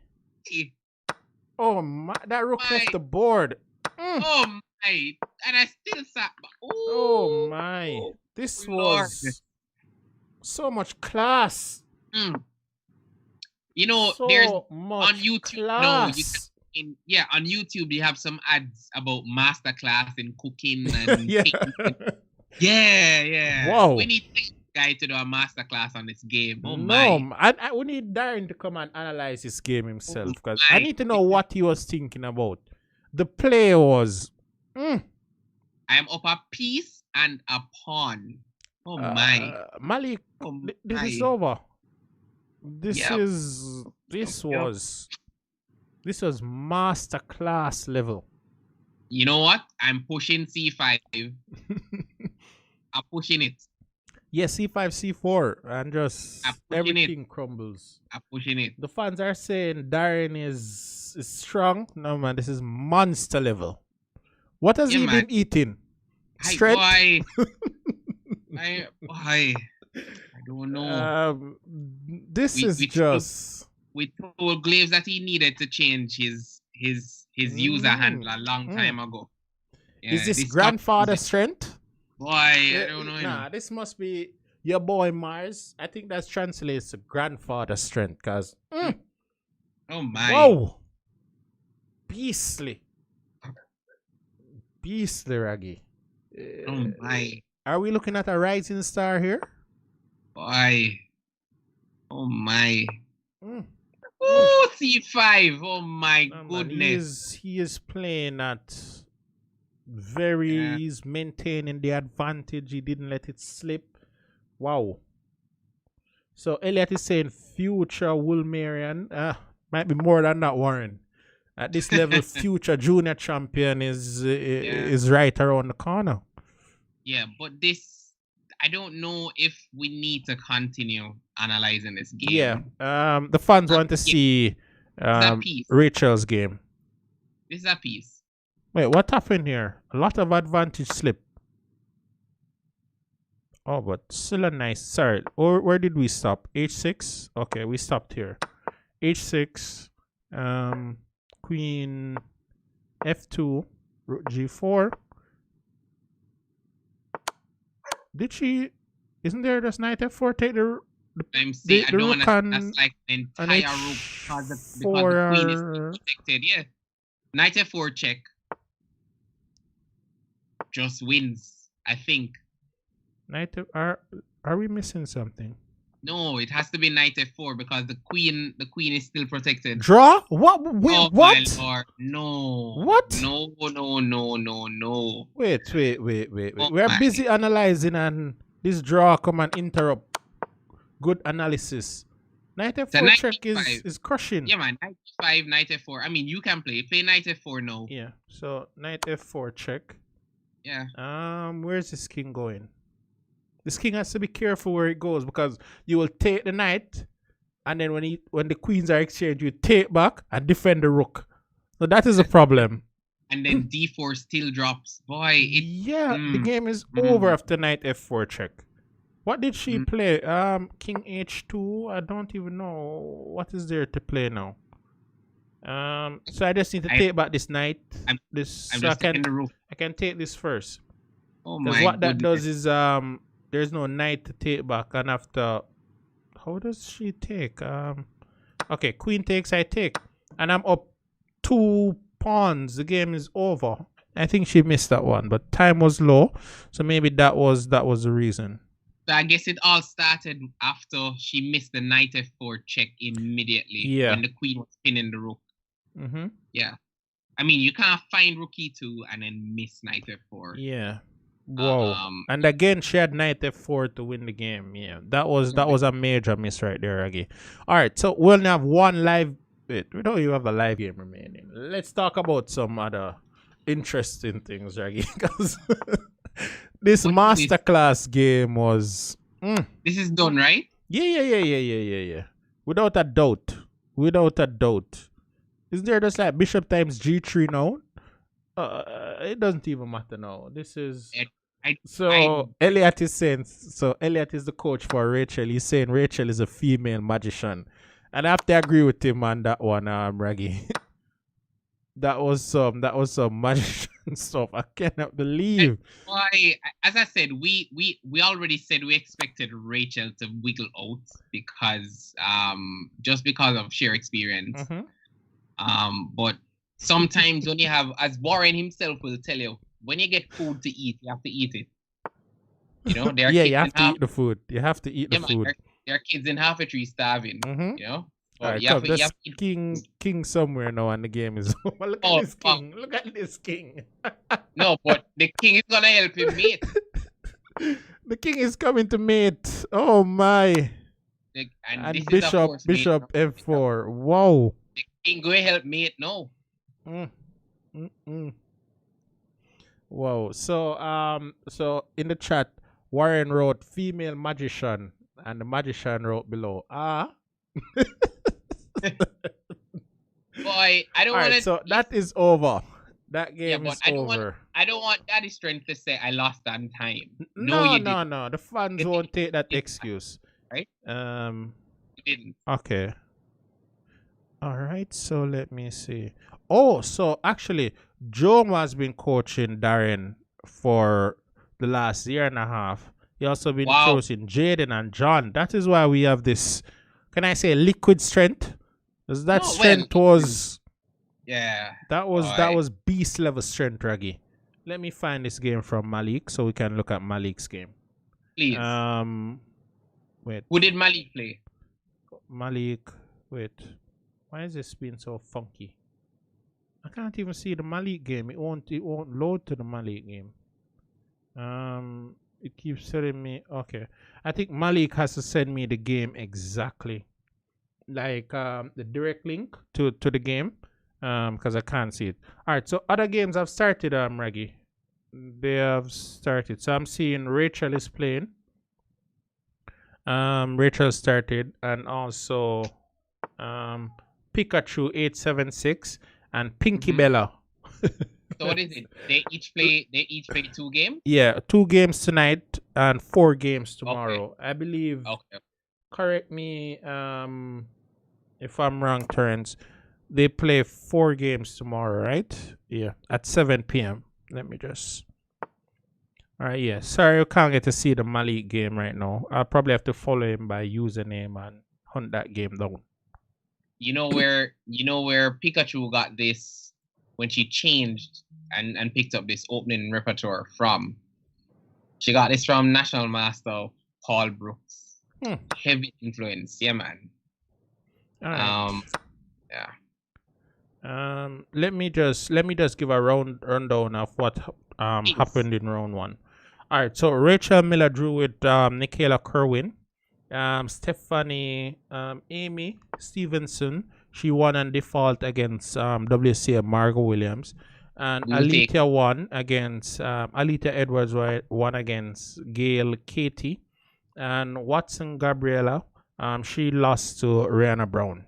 Oh my. That rook left the board. Oh my. And I still sat back. Oh my. This was so much class. You know, so there's much on YouTube. class. On YouTube you have some ads about masterclass in cooking and yeah. Wow. We need this guy to do a masterclass on this game. Oh no, my. we need Darren to come and analyze this game himself because I need to know what he was thinking about. The play was. I am up a piece and a pawn. Oh my. Malik, this is over. This was masterclass level. You know what? I'm pushing C5. I'm pushing it. Yeah, C5, C4, and just everything crumbles. I'm pushing it. The fans are saying Darren is strong. No man, this is monster level. What has he been eating? Strength? I don't know. This is just. We told Glaves that he needed to change his user handle a long time ago. Yeah, is this grandfather strength? Boy, I don't know. Nah, this must be your boy Mars. I think that translates to grandfather strength, cause. Oh my! Whoa! Beastly, Raggy. Oh my! Are we looking at a rising star here? Boy! Oh my! Oh, C5! Oh my goodness! He is playing at he's maintaining the advantage. He didn't let it slip. Wow. So Elliot is saying future Woolmerian. Might be more than that, Warren. At this level, future junior champion is right around the corner. Yeah, but this, I don't know if we need to continue analyzing this game. Yeah. The fans want to see Rachel's game. This is a piece. Wait, what happened here? A lot of advantage slip. Oh, but still a nice. Sorry, where did we stop? H6. Okay, we stopped here. H6. Queen F2. Rook G4. Did she? Isn't there just knight F4? Take the I don't want to. That's like the entire rook because the queen is protected. Yeah, knight F4 check. Just wins, I think. Knight are we missing something? No, it has to be knight F4 because the queen is still protected. Draw? What? Wait, oh, what? My Lord. No. What? No. Wait. Oh, We're busy analyzing and this draw come and interrupt good analysis. Knight F4 check is crushing. Yeah, man. Knight 5, knight F4. I mean, you can play knight F4 now. Yeah. So knight F4 check. Yeah. Where's this king going? This king has to be careful where it goes because you will take the knight, and then when the queens are exchanged, you take back and defend the rook. So that is a problem. And then D4 still drops. Boy, the game is over after knight F4 check. What did she play? King H2. I don't even know what is there to play now. So I just need to take back this knight. I'm This just taking the rook. I can take this first. Oh Because my what that does goodness. is there's no knight to take back, and after how does she take? Okay, queen takes, I take. And I'm up 2 pawns. The game is over. I think she missed that one, but time was low, so maybe that was the reason. So I guess it all started after she missed the knight f4 check immediately when the queen was pinning the rook. Mm-hmm. Yeah. I mean, you can't find rook e2 and then miss knight f4. Yeah. Whoa. And again, she had knight f4 to win the game. Yeah, that was a major miss right there, Aggie. All right, so we'll have one live. Wait, we don't even have a live game remaining. Let's talk about some other interesting things, Raggy, because this masterclass game was. This is done, right? Yeah. Without a doubt. Is there just like bishop times g3 now? It doesn't even matter now. This is. Elliot is saying. So Elliot is the coach for Rachel. He's saying Rachel is a female magician, and I have to agree with him on that one, Raggy. That was some magician stuff. I cannot believe. Why? As I said, we already said we expected Rachel to wiggle out because just because of sheer experience. But sometimes when you have, as Warren himself will tell you, when you get food to eat, you have to eat it. You know, there are you have to eat the food. You have to eat the food. There are kids in half a tree starving. You know. All right, so there's king somewhere now, and the game is over. Look at this king. Look at this king. No, but the king is gonna help him mate. The king is coming to mate. Oh my! And bishop f4. Wow. The king go help mate now. Wow. So in the chat, Warren wrote female magician, and the magician wrote below. Boy, I don't want to. So that is over. That game is over. I don't want Daddy Strength to say I lost on time. No. The fans won't take that excuse. Right? You didn't. Okay. All right. So let me see. Oh, so actually, Joe has been coaching Darren for the last year and a half. He also been coaching Jaden and John. That is why we have this. Can I say liquid strength? Because that strength was. Yeah. That was beast level strength, Raggy. Let me find this game from Malik so we can look at Malik's game. Please. Wait. Who did Malik play? Malik. Wait. Why is this being so funky? I can't even see the Malik game. It won't load to the Malik game. It keeps telling me. Okay. I think Malik has to send me the game exactly. Like the direct link to the game. Because I can't see it. Alright, so other games have started, Raggy. They have started. So I'm seeing Rachel is playing. Rachel started, and also Pikachu 876 and Pinky Bella. So what is it? They each play 2 games? Yeah, 2 games tonight and 4 games tomorrow. Okay. I believe. Okay. Correct me if I'm wrong, Terrence. They play 4 games tomorrow, right? Yeah, at 7 p.m. Let me just. All right, yeah. Sorry, you can't get to see the Malik game right now. I'll probably have to follow him by username and hunt that game down. You know where Pikachu got this when she changed and picked up this opening repertoire from? She got this from National Master Paul Brooks. Heavy influence, yeah, man. All right. Yeah. Let me just give a rundown of what happened in round 1. All right, so Rachel Miller drew with Nikayla Kerwin. Stephanie Amy Stevenson, she won on default against WCA Margot Williams, and Alita won against Alita Edwards won against Gail Katie, and Watson Gabriella she lost to Rihanna Brown.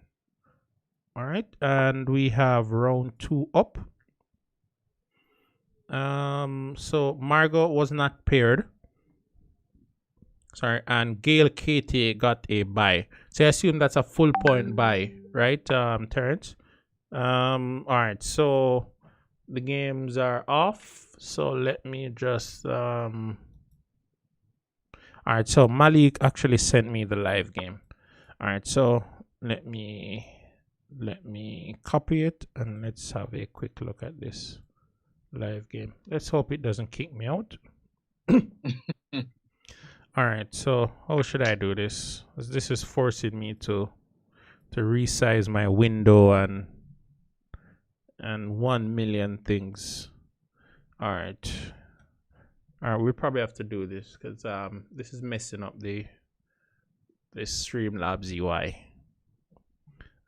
All right, and we have round 2 up. So Margot was not paired. Sorry, and Gail Katie got a bye. So I assume that's a full point bye, right, Terrence? All right, so the games are off. So let me just all right, so Malik actually sent me the live game. All right, so let me copy it and let's have a quick look at this live game. Let's hope it doesn't kick me out. All right, so how should I do this? This is forcing me to resize my window and 1,000,000 things. All right. All right, we probably have to do this because this is messing up the Streamlabs UI.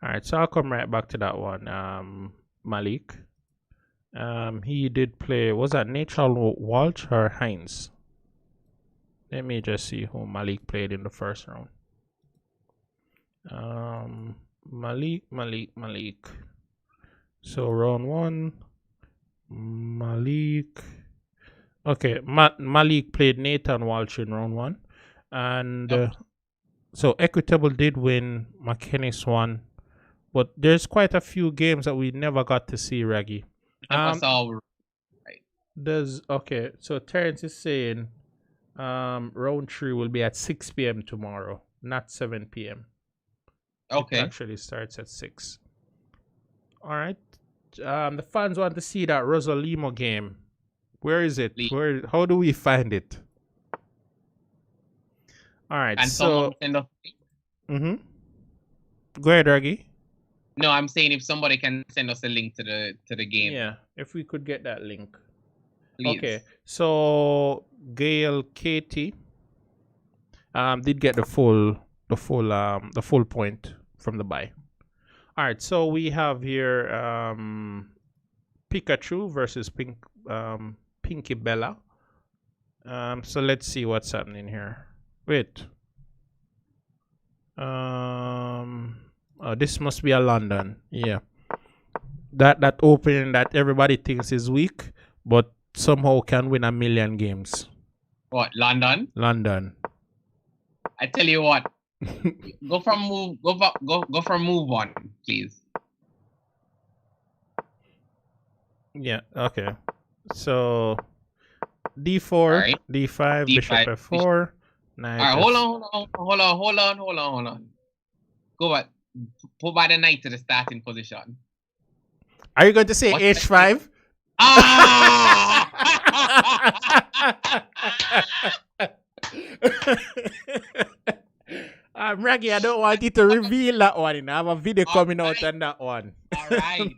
All right, so I'll come right back to that one. Malik. He did play. Was that Natural Walsh or Heinz? Let me just see who Malik played in the first round. Malik. So round one, Malik. Okay, Malik played Nathan Walsh in round one, and so Equitable did win. McKennis won, but there's quite a few games that we never got to see, Raggy. Okay, so Terrence is saying round 3 will be at 6 p.m. tomorrow, not 7 p.m. Okay. It actually starts at 6. All right. The fans want to see that Rosalimo game. Where is it? How do we find it? All right. And so Go ahead, Raggy. No, I'm saying if somebody can send us a link to the game. Yeah, if we could get that link. Please. Okay. So Gail Katie did get the full point from the bye. All right, so we have here Pikachu versus Pinky Bella. So let's see what's happening here. Wait. This must be a London. Yeah. That opening that everybody thinks is weak, but somehow can win 1,000,000 games. What, London? London. I tell you what. Go from move on, please. Yeah, okay. So D4, right. D5, Bishop F4. Knight. All right, hold on. Go back. Put by the knight to the starting position. Are you going to say H5? Raggy, I don't want you to reveal that one. I have a video coming out on that one. All right.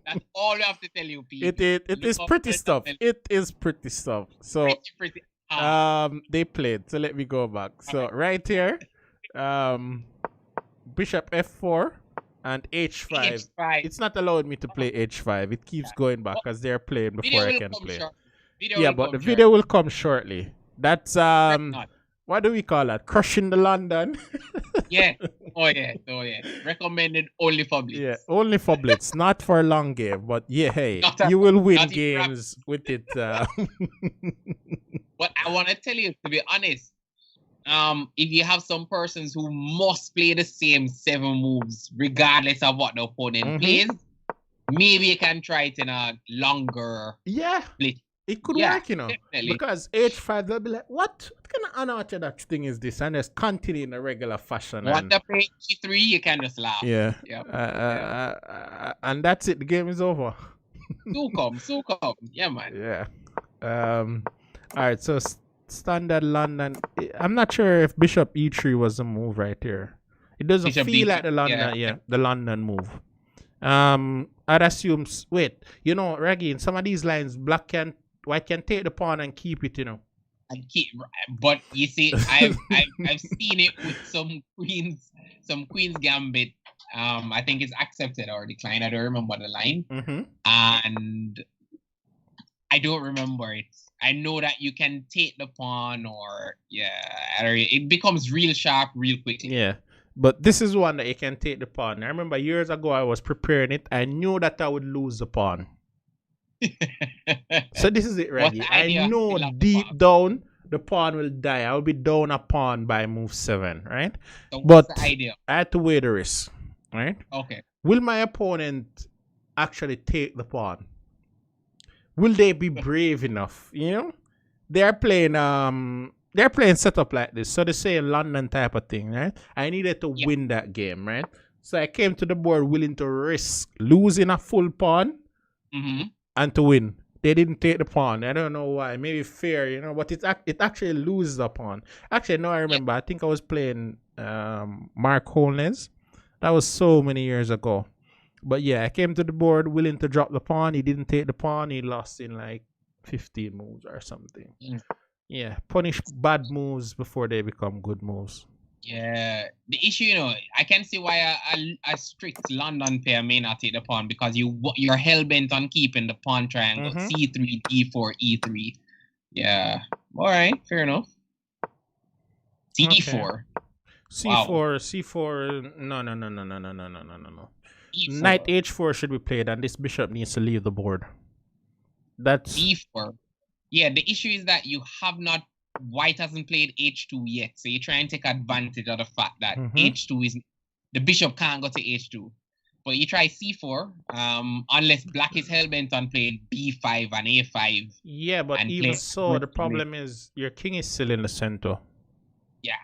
That's all I have to tell you, people. It is pretty stuff. It is pretty stuff. So pretty. They played. So let me go back. So right here, Bishop F4 and H5. It's not allowing me to play H5. It keeps going back because they're playing before I can play. Yeah, but the video will come shortly. That's what do we call that? Crushing the London. Yeah. Oh yeah. Recommended only for blitz. Yeah, only for blitz, not for a long game. But yeah, hey, you will win games with it. But I want to tell you, to be honest, if you have some persons who must play the same 7 moves, regardless of what the opponent plays, maybe you can try it in a longer blitz. It could work, you know, definitely. Because H5, they'll be like, what kind of unorthodox thing is this? And just continue in a regular fashion. What the play G3, you can just laugh. Yeah. And that's it. The game is over. So come. Yeah, man. Yeah. All right, so standard London. I'm not sure if Bishop E3 was the move right here. It doesn't feel like the London, the London move. I'd assume, wait, you know, Raggy, in some of these lines, White can take the pawn and keep it, you know. But you see, I've seen it with some queens gambit. I think it's accepted or declined. I don't remember the line, and I don't remember it. I know that you can take the pawn, or it becomes real sharp real quickly. Yeah, but this is one that you can take the pawn. I remember years ago I was preparing it. I knew that I would lose the pawn. So this is it, Raggy. I know deep down the pawn will die. I'll be down a pawn by move 7, right? So but the idea? I had to weigh the risk. right? Okay. Will my opponent actually take the pawn? Will they be brave enough? You know, they're playing setup like this. So they say London type of thing, right? I needed to Yeah. win that game, right? So I came to the board willing to risk losing a full pawn and to win. They didn't take the pawn. I don't know why. Maybe fair, you know, but it actually loses the pawn. Actually, no, I remember. I think I was playing Mark Holness. That was so many years ago. But yeah, I came to the board willing to drop the pawn. He didn't take the pawn. He lost in like 15 moves or something. Yeah, punish bad moves before they become good moves. Yeah, the issue, you know, I can see why a strict London pair may not take the pawn, because you're hell bent on keeping the pawn triangle c3, d4, e3. Yeah, all right, fair enough. c4. Okay. C4, wow. C4. No. E4. Knight h4 should be played, and this bishop needs to leave the board. That's e4. Yeah, the issue is that you have not. White hasn't played h2 yet, so you try and take advantage of the fact that h2 is the bishop can't go to h2. But you try c4, unless black is hellbent on playing b5 and a5. Yeah, but even so, the problem is your king is still in the center. Yeah.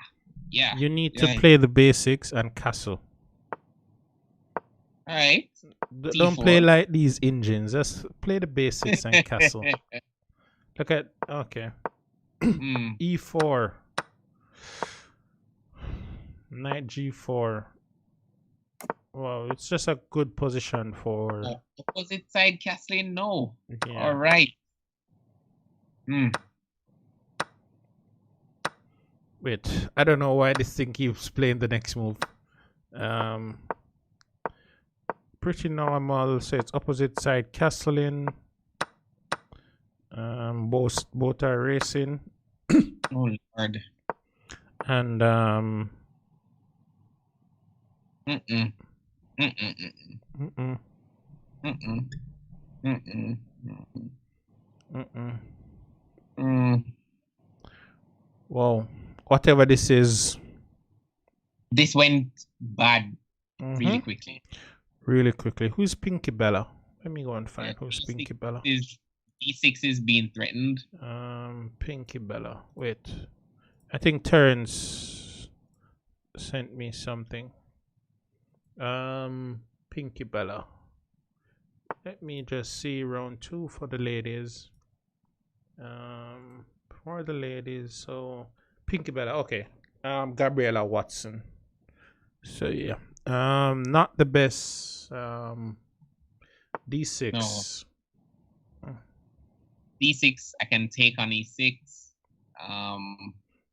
You need to play the basics and castle. All right. Don't play like these engines. Just play the basics and castle. Look at okay. E4. Knight G4. Well, it's just a good position for opposite side castling. No. Yeah. All right. Wait, I don't know why this thing keeps playing the next move. Pretty normal. So it's opposite side castling. Both are racing. Oh Lord. And Well, whatever this is, this went bad really quickly. Really quickly. Who's Pinky Bella? Let me go and find who's Pinky Bella. E6 is being threatened. Pinky Bella. Wait. I think Terrence sent me something. Pinky Bella. Let me just see round 2 for the ladies. For the ladies, so Pinky Bella. Okay. Gabriella Watson. So yeah. Not the best. D6. No. D6, I can take on E6.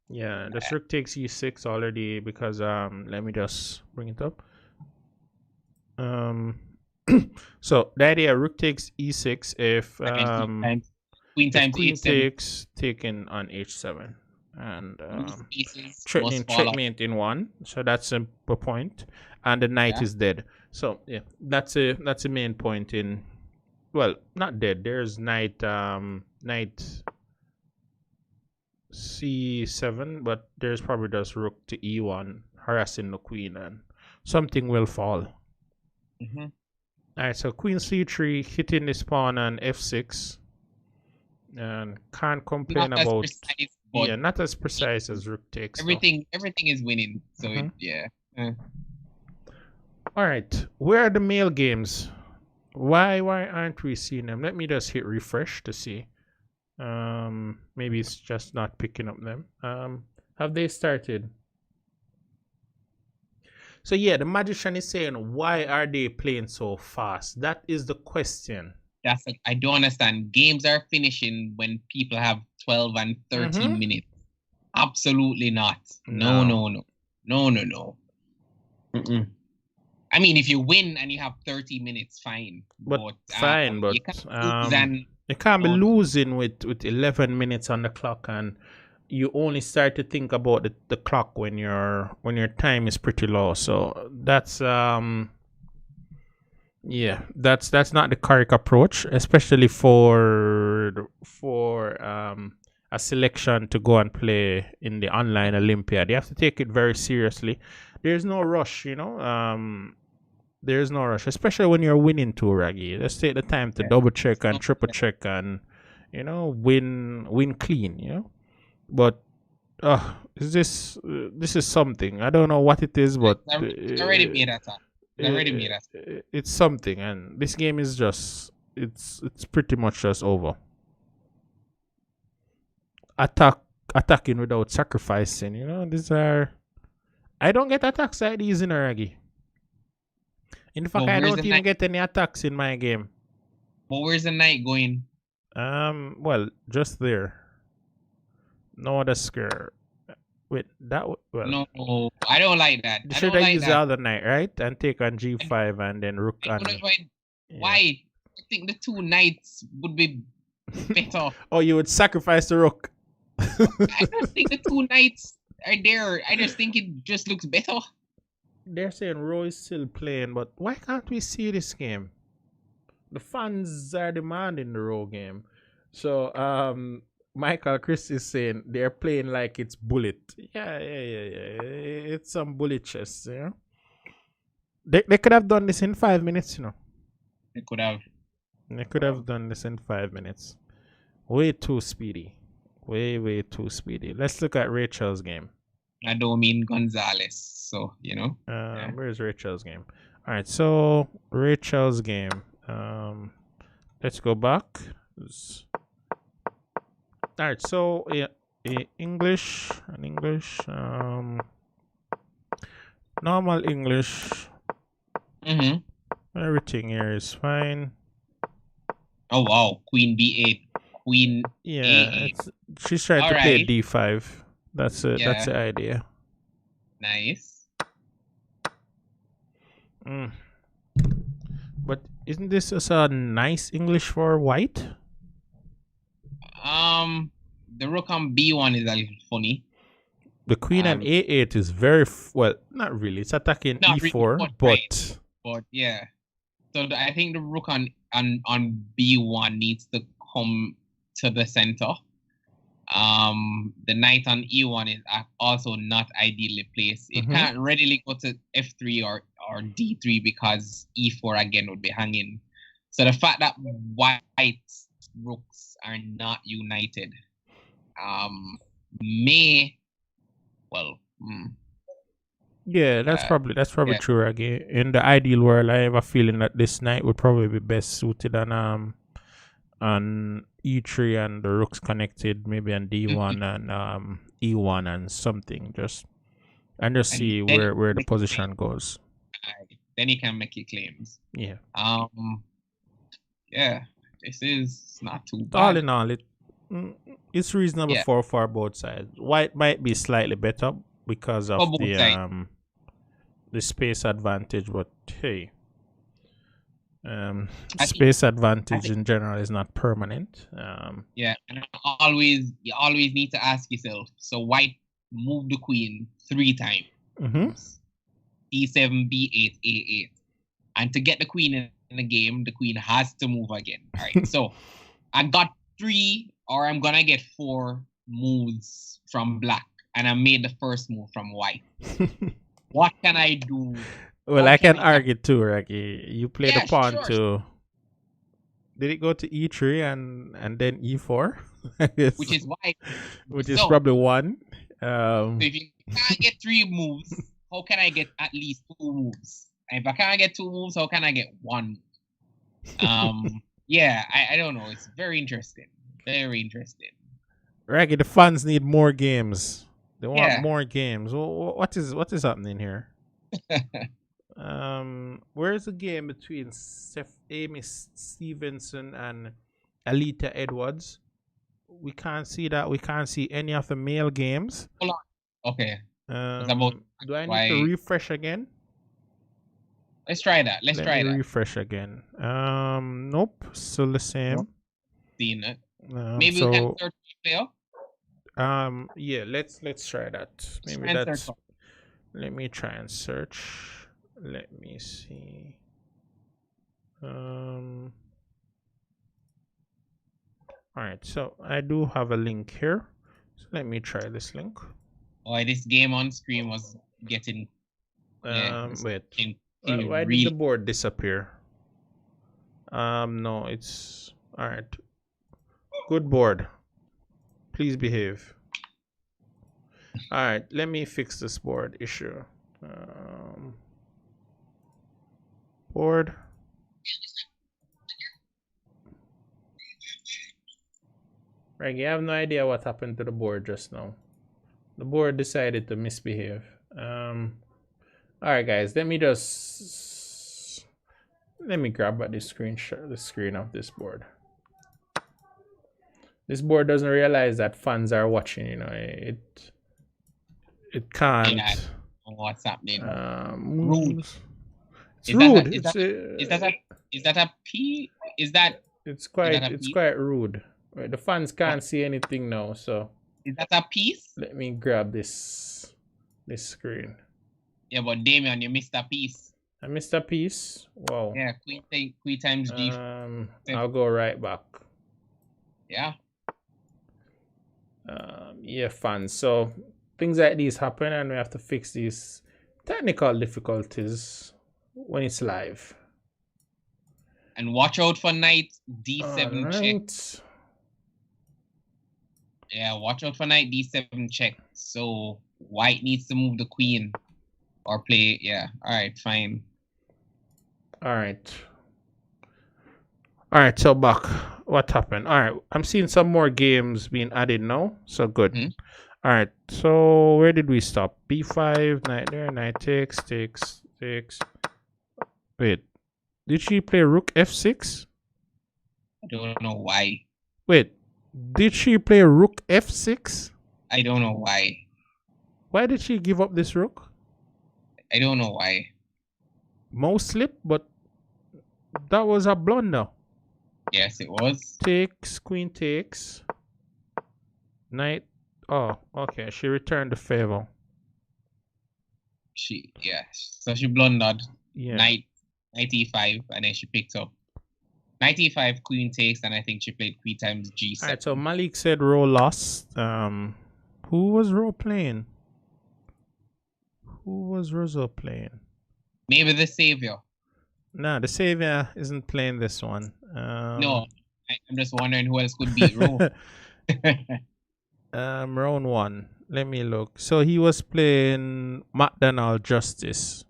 Yeah, the rook takes E6 already because let me just bring it up. So the idea rook takes E6 if queen takes taken on H7 and threatening checkmate in 1. So that's a point, and the knight is dead. So yeah, that's a main point in. Well, not dead. There's knight C7, but there's probably just rook to E1 harassing the queen, and something will fall. All right, so queen C3 hitting this pawn on F6, and can't complain about. Not as precise as rook takes. Everything is winning. So All right, where are the male games? Why aren't we seeing them? Let me just hit refresh to see. Maybe it's just not picking up them. Have they started? So yeah, the magician is saying, why are they playing so fast? That is the question. I don't understand. Games are finishing when people have 12 and 13 minutes. Absolutely not. No. I mean, if you win and you have 30 minutes, fine. But you can't be losing with 11 minutes on the clock, and you only start to think about the clock when your time is pretty low. So that's that's not the correct approach, especially for a selection to go and play in the online Olympiad. You have to take it very seriously. There's no rush, you know. There's no rush, especially when you're winning too, Raggy. Let's take the time to double check and triple check and win clean. But is this is something. I don't know what it is, but it's already made attack. It's something, and this game is just it's pretty much just over. Attacking without sacrificing. These are. I don't get attacks like these in Raggy. In fact, I don't even get any attacks in my game. But where's the knight going? Well, just there. No other square. Wait, that well. No, I don't like that. You should have used the other knight, right? And take on G5 and then rook on. Why? I think the two knights would be better. Oh, you would sacrifice the rook. I don't think the two knights are there. I just think it just looks better. They're saying Roy is still playing, but why can't we see this game? The fans are demanding the Row game. So, Michael Chris is saying they're playing like it's bullet. Yeah. It's some bullet chess, They could have done this in 5 minutes, They could have. They could have done this in 5 minutes. Way too speedy. Way too speedy. Let's look at Rachel's game. I don't mean Gonzalez, so Where's Rachel's game? All right, so Rachel's game. Let's go back. All right, so English, normal English. Everything here is fine. Oh wow, Queen B8, Queen A8. She's trying to play D5. That's it. That's the idea. Nice. But isn't this just a nice English for white? The rook on B1 is a little funny. The queen on A8 is very well, not really. It's attacking E4, really, but yeah. So I think the rook on B1 needs to come to the center. The knight on E1 is also not ideally placed. It can't readily go to F3 or D3 because E4 again would be hanging. So the fact that white's rooks are not united yeah, that's probably true, Raggy. In the ideal world, I have a feeling that this knight would probably be best suited on E3 and the rooks connected, maybe on D1 and E1 and something. Just see where the position goes. Then you can make your claims. Yeah. Yeah, this is not too bad. All in all, it's reasonable for both sides. White might be slightly better because of the space advantage, but hey, space advantage in general is not permanent. Yeah, and you always need to ask yourself. So white moved the queen 3 times. E7, B8, A8, and to get the queen in the game, the queen has to move again. All right, so I got 3, or I'm gonna get 4 moves from black, and I made the first move from white. What can I do? Well, I can argue too, Raggy. You played the pawn to. Did it go to E3 and then E4? Which is why. Which is probably 1. So if you can't get 3 moves, how can I get at least 2 moves? And if I can't get 2 moves, how can I get 1? Yeah, I don't know. It's very interesting. Very interesting. Raggy, the fans need more games. They want more games. What is happening here? Where's the game between Amy Stevenson and Alita Edwards? We can't see that. We can't see any of the male games. Hold on. Okay. Do I need to refresh again? Let's try that. Let's try that. Refresh again. Nope. Still the same. Seen it. Maybe we can search player. Yeah. Let's try that. Maybe that's. Let me try and search. Let me see. All right. So I do have a link here. So let me try this link. Oh, this game on screen was getting. Wait. Why did the board disappear? No, it's all right. Good board. Please behave. All right, let me fix this board issue. Board. Reggie, I have no idea what happened to the board just now. The board decided to misbehave. All right, guys, let me grab at the screen of this board. This board doesn't realize that fans are watching. You know, it can't. Yeah, what's happening? Rude. It's rude. Is that a P? Is that? It's quite rude. Right, the fans can't see anything now, so. Is that a piece? Let me grab this screen. Yeah, but Damien, you missed a piece. I missed a piece. Wow. Yeah, queen times G. I'll go right back. Yeah. Yeah, fans. So things like these happen, and we have to fix these technical difficulties when it's live. And watch out for knight d7 check. Yeah, watch out for knight d7 check. So white needs to move the queen or play. Yeah. All right, fine. All right. All right, so back. What happened? All right, I'm seeing some more games being added now. So good. All right, so where did we stop? B5, knight there, knight takes. Wait, did she play rook f6? I don't know why. Wait, did she play rook f6? I don't know why. Why did she give up this rook? I don't know why. Mouse slip, but that was a blunder. Yes, it was. Takes, queen takes. Knight. Oh, okay. She returned the favor. So she blundered. Yeah. Knight e5, and then she picked up. Knight e5, queen takes, and I think she played queen times g7. Alright, so Malik said row lost. Who was row playing? Who was Rosa playing? Maybe the savior. No, the savior isn't playing this one. No, I'm just wondering who else could beat row. Round one. Let me look. So he was playing McDonald Justice.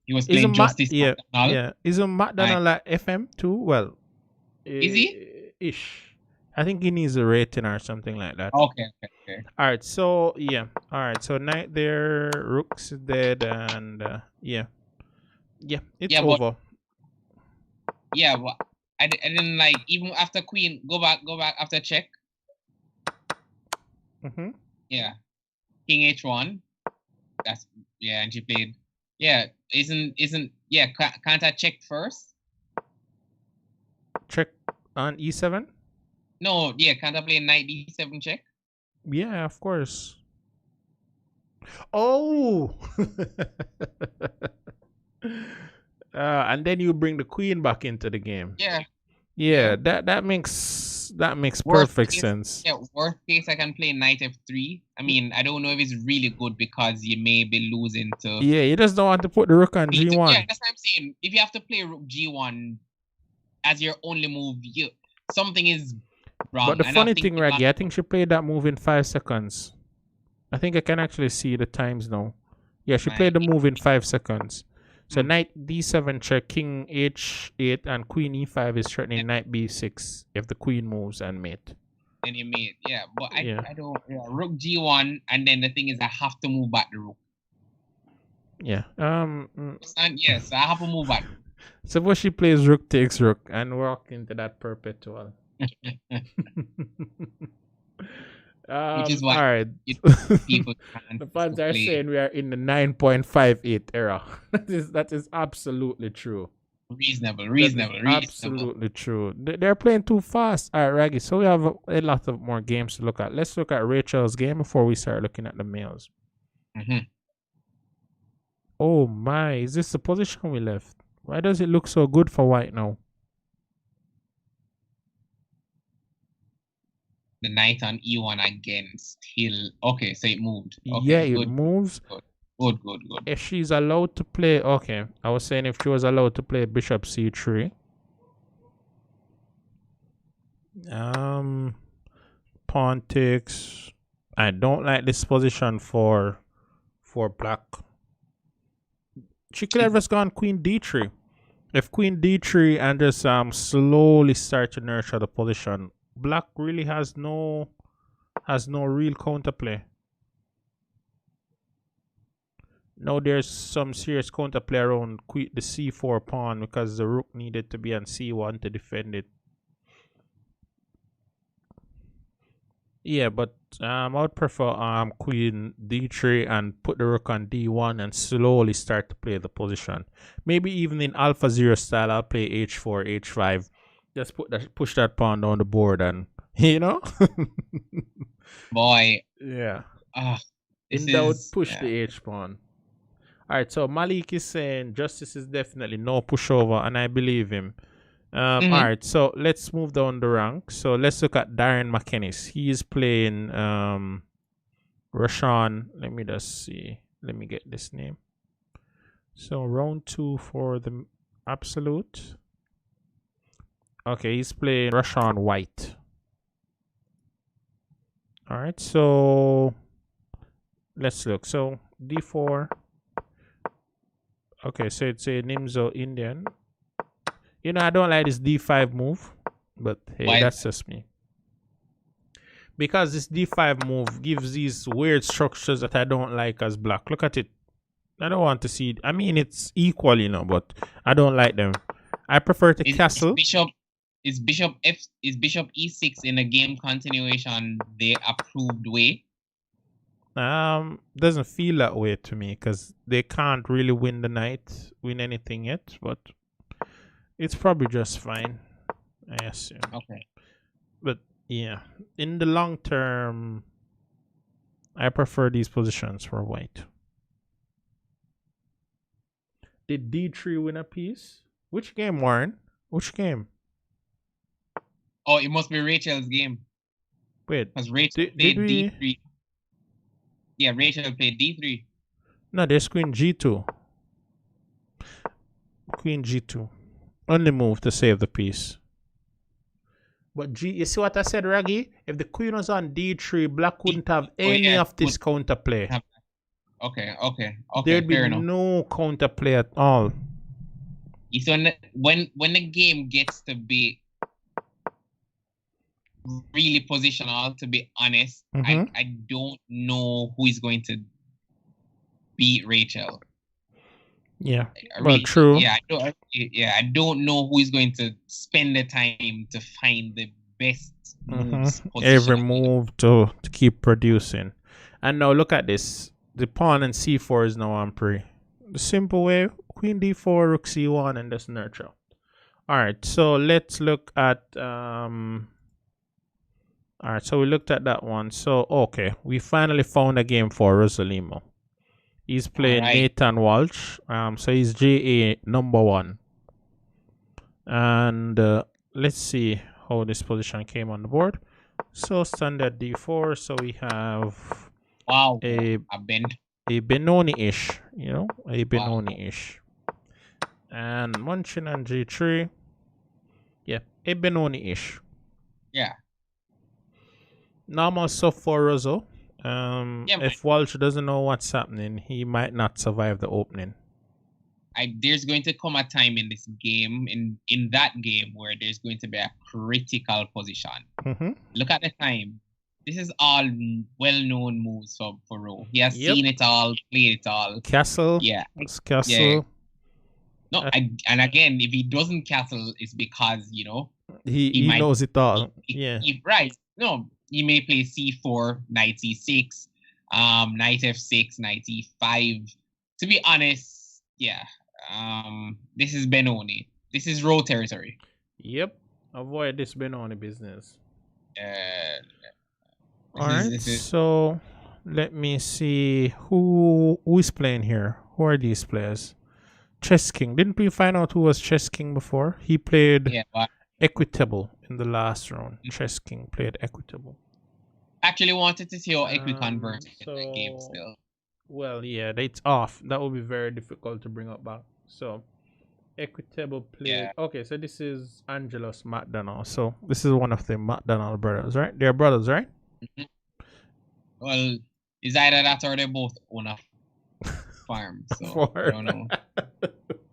He was playing Justice McDonald? Yeah. Isn't McDonald like FM too? Well, is he? Ish. I think he needs a rating or something like that. Okay. All right. So yeah. All right. So knight there, rook's dead, and yeah, it's over. But I didn't like even after queen. Go back after check. Yeah, king h1. That's and she played. Yeah, isn't can't I check first? Check on e7. No, can't I play knight d7 check? Yeah, of course. Oh. And then you bring the queen back into the game. Yeah. That makes perfect sense. Yeah, worst case I can play knight f3. I mean, I don't know if it's really good because you may be losing to. Yeah, you just don't want to put the rook on g1. Yeah, that's what I'm saying. If you have to play rook g1 as your only move, something is wrong. But the funny thing, Raggy, I think she played that move in 5 seconds. I think I can actually see the times now. Yeah, she played the move in 5 seconds. So knight d7 check, king h8, and queen e5 is threatening knight b6 if the queen moves and mate. And you mate, but I don't. Rook g1, and then the thing is I have to move back the rook. Yeah. Yes, I have to move back. Suppose she plays rook takes rook and walk into that perpetual. Which is why all right. People the fans are saying we are in the 9.58 era. that is absolutely true. Reasonable. Absolutely true. They're playing too fast. All right, Raggy. So we have a lot of more games to look at. Let's look at Rachel's game before we start looking at the males. Oh my! Is this the position we left? Why does it look so good for white now? The knight on e1 again. Still okay. So it moved. Okay, yeah, it moves. Good. Good, good, good. If she's allowed to play, okay. I was saying if she was allowed to play bishop c3. Pawn takes. I don't like this position for black. She could have just gone queen d3. If queen d3 and just slowly start to nurture the position, black really has no real counterplay. Now there's some serious counterplay around the c4 pawn because the rook needed to be on c1 to defend it. Yeah, but I would prefer queen d3 and put the rook on d1 and slowly start to play the position. Maybe even in alpha 0 style, I'll play h4, h5. Just push that pawn down the board and Boy. Yeah. In doubt, push the h pawn. Alright, so Malik is saying justice is definitely no pushover, and I believe him. Alright, so let's move down the rank. So let's look at Darren McKennis. He is playing Rashawn. Let me just see. Let me get this name. So round 2 for the absolute. Okay, he's playing Rashawn White. Alright, so let's look. So d4. Okay, so it's a Nimzo Indian. I don't like this d5 move, but hey, why? That's just me. Because this d5 move gives these weird structures that I don't like as black. Look at it. I don't want to see it. I mean, it's equal, but I don't like them. I prefer to castle. Is bishop e6 in a game continuation the approved way? Doesn't feel that way to me because they can't really win anything yet, but it's probably just fine, I assume. Okay. But yeah, in the long term, I prefer these positions for white. Did d3 win a piece? Which game, Warren? Which game? Oh, it must be Rachel's game. Wait, because Rachel played d3. Yeah, Rachel played d3. No, there's queen g2. Queen g2. Only move to save the piece. But you see what I said, Raggy? If the queen was on d3, black wouldn't have any of this counterplay. Okay. There'd be no counterplay at all. So when the game gets to be really positional, to be honest, I don't know who is going to beat Rachel. Yeah, well, true. Yeah, I don't know who is going to spend the time to find the best moves. Every move to keep producing. And now look at this. The pawn and c4 is now on pre. The simple way, queen d4, rook c1, and just nurture. All right, so let's look at all right, so we looked at that one. So okay, we finally found a game for Rosalimo. He's playing Nathan Walsh. So he's JA number 1. And let's see how this position came on the board. So standard d4. So we have a Benoni-ish, a Benoni-ish. And Munchin on g3. Yeah, a Benoni-ish. Yeah. Normal stuff for Rosso. If Walsh doesn't know what's happening, he might not survive the opening. There's going to come a time in this game, in that game, where there's going to be a critical position. Look at the time. This is all well-known moves for Ro. He has seen it all, played it all. Castle. Yeah. It's castle. Yeah. No, and again, if he doesn't castle, it's because, he knows it all. Right. No, he may play c4, knight e6, knight f6, knight e5. To be honest, yeah, this is Benoni. This is Ro territory. Yep. Avoid this Benoni business. All right. So let me see who is playing here. Who are these players? Chess King. Didn't we find out who was Chess King before? He played Equitable in the last round. Chess King played Equitable. Actually wanted to see how Equiconvert in the game still. Well, yeah, it's off. That would be very difficult to bring up back. So equitable played. Yeah. Okay, so this is Angelus McDonald. So this is one of the McDonald brothers, right? They're brothers, right? Mhm. Well, it's either that or they both own a farm. So I don't know.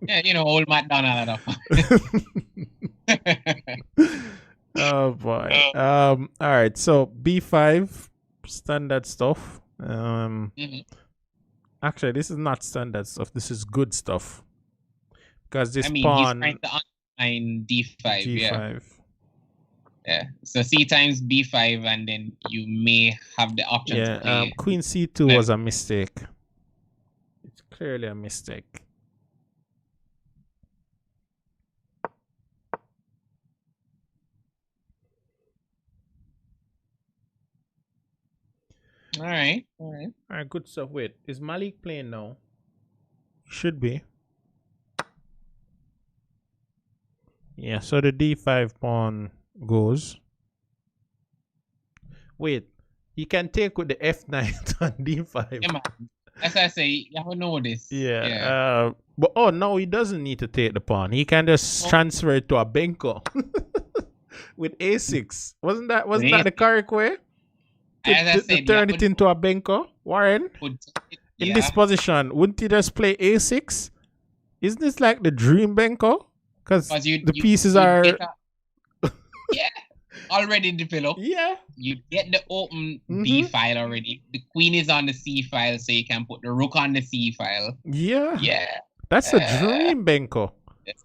Yeah, old McDonald at a farm. Oh boy. All right. So B5 standard stuff. Mhm. Actually, this is not standard stuff. This is good stuff because this He's pawn trying to undermine D5. Yeah. G5. Yeah. So C times B5, and then you may have the option to play. Queen C2 was a mistake. It's clearly a mistake. All right. All right, good stuff. Wait, is Malik playing now? Should be. Yeah, so the D5 pawn goes. Wait, he can take with the F9 on D5. Yeah, man. As I say, you have to know this. Yeah. But no, he doesn't need to take the pawn. He can just transfer it to a Benko with A6. Wasn't that the correct way? To turn it into a Benko, Warren? In this position, wouldn't he just play A6? Isn't this like the dream Benko? Because the pieces are already developed. Yeah. You get the open B file already. The queen is on the C file, so you can put the rook on the C file. Yeah. Yeah. That's a dream Benko. That's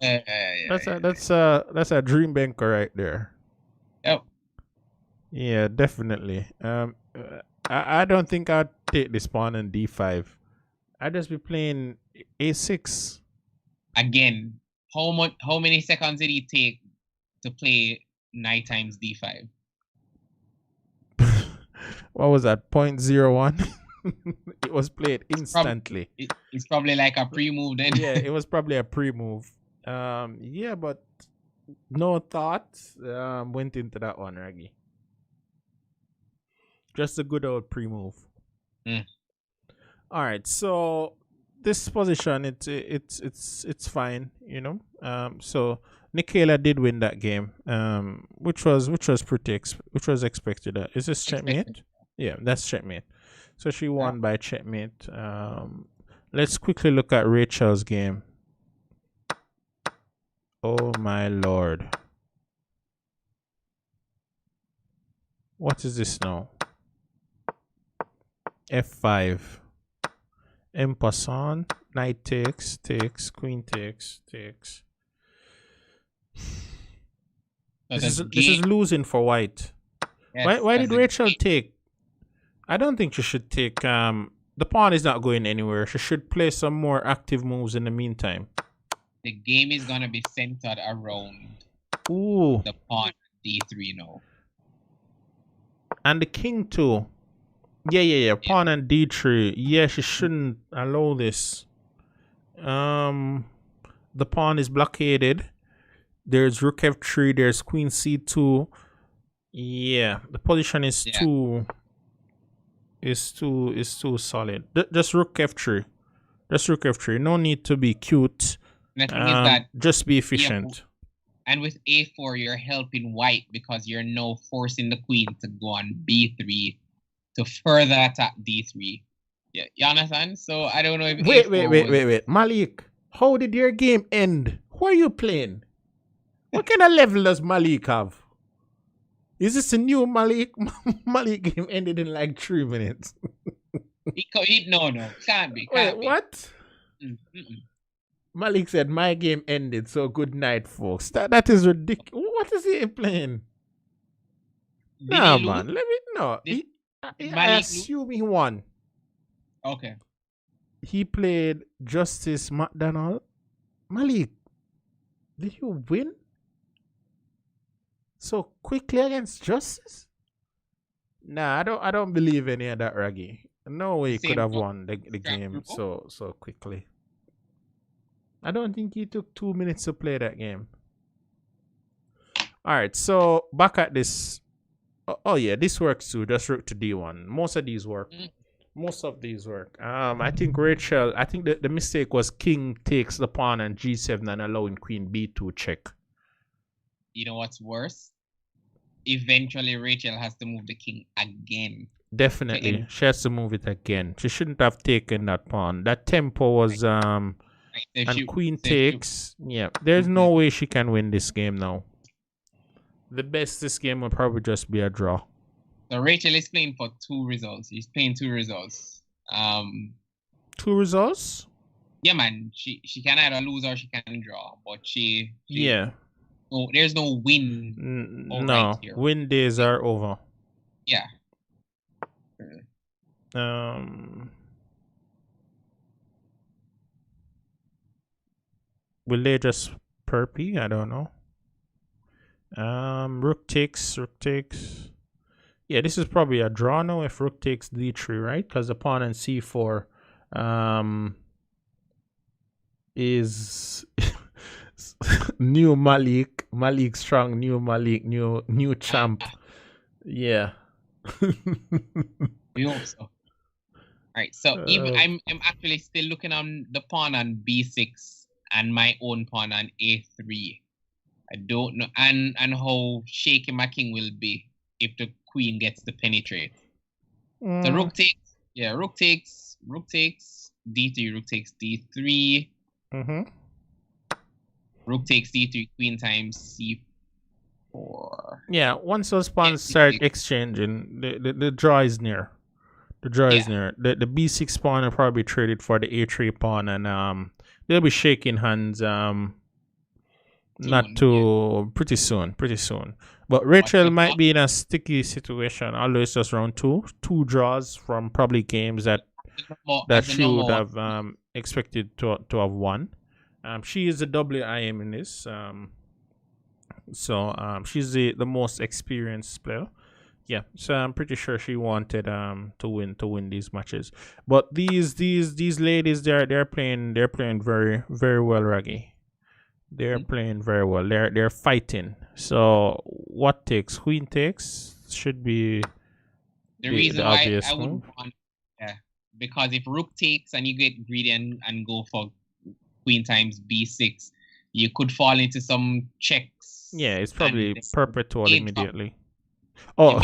a dream Benko right there. Yep. Yeah, definitely. I don't think I'd take this pawn in D5. I'd just be playing A6. Again, how many seconds did he take to play knight times D5? What was that? 0.01? It was played instantly. It's probably like a pre-move then. Yeah, it was probably a pre-move. Yeah, but no thought went into that one, Raggy. Just a good old pre-move. All right, so this position, it's fine, So Nikela did win that game, which was expected. Is this checkmate? Yeah, that's checkmate. So she won by checkmate. Let's quickly look at Rachel's game. Oh my lord! What is this now? F5. En passant, knight takes, queen takes. This is losing for white. Yes, why did Rachel take? I don't think she should take. The pawn is not going anywhere. She should play some more active moves in the meantime. The game is gonna be centered around the pawn D3 now. And the king too. Yeah. Pawn and D3. Yeah, she shouldn't allow this. The pawn is blockaded. There's rook F3. There's queen C2. Yeah, the position is too solid. Just rook F3. Just rook F3. No need to be cute. The thing is that just be efficient. And with A4, you're helping white because you're now forcing the queen to go on B3 to further attack D3. Yeah, you understand? So I don't know if wait. Malik, how did your game end? Who are you playing? What kind of level does Malik have? Is this a new Malik? Malik game ended in like 3 minutes. No, can't be. Wait, what? Malik said my game ended, so good night, folks. That is ridiculous. What is he playing? Nah, man. Let me know. I assume he won. Okay. He played Justice McDonald. Malik, did you win so quickly against Justice? Nah, I don't believe any of that, Raggy. No way he could have won the game so quickly. I don't think he took 2 minutes to play that game. All right, so back at this. Oh yeah, this works too. Just rook to D1. Most of these work. Most of these work. I think Rachel. I think the mistake was king takes the pawn and g7 and allowing queen b2 check. You know what's worse? Eventually, Rachel has to move the king again. Definitely, she has to move it again. She shouldn't have taken that pawn. That tempo was and queen takes. Yeah, there's no way she can win this game now. The best this game will probably just be a draw. So Rachel is playing for 2 results. She's playing 2 results. 2 results? Yeah, man. She can either lose or she can draw, but she yeah. No, there's no win. No, right here. Win days are over. Yeah. Will they just perpy? I don't know. Rook takes. Yeah, this is probably a draw now if rook takes d3, right? Because the pawn and c4 is new Malik strong, new Malik, new champ. Yeah. We hope so. Right. So even I'm actually still looking on the pawn on b6 and my own pawn on a3. I don't know and how shaky my king will be if the queen gets to penetrate. So rook takes, rook takes d3, rook takes d3. Rook takes d3, queen times c4. Yeah, once those pawns start exchanging, the draw is near. The draw is near. The b6 pawn will probably traded for the a3 pawn, and they'll be shaking hands pretty soon. But Rachel might be in a sticky situation, although it's just round 2. 2 draws from probably games that she would have expected to have won. She is the WIM in this. So she's the most experienced player. Yeah, so I'm pretty sure she wanted to win these matches. But these ladies, they're playing very very well, Raggy. They're playing very well. They're fighting. So what takes? Queen takes should be the reason why I would want. Yeah, because if rook takes and you get greedy and go for queen times b6, you could fall into some checks. Yeah, it's probably perpetual immediately. Oh,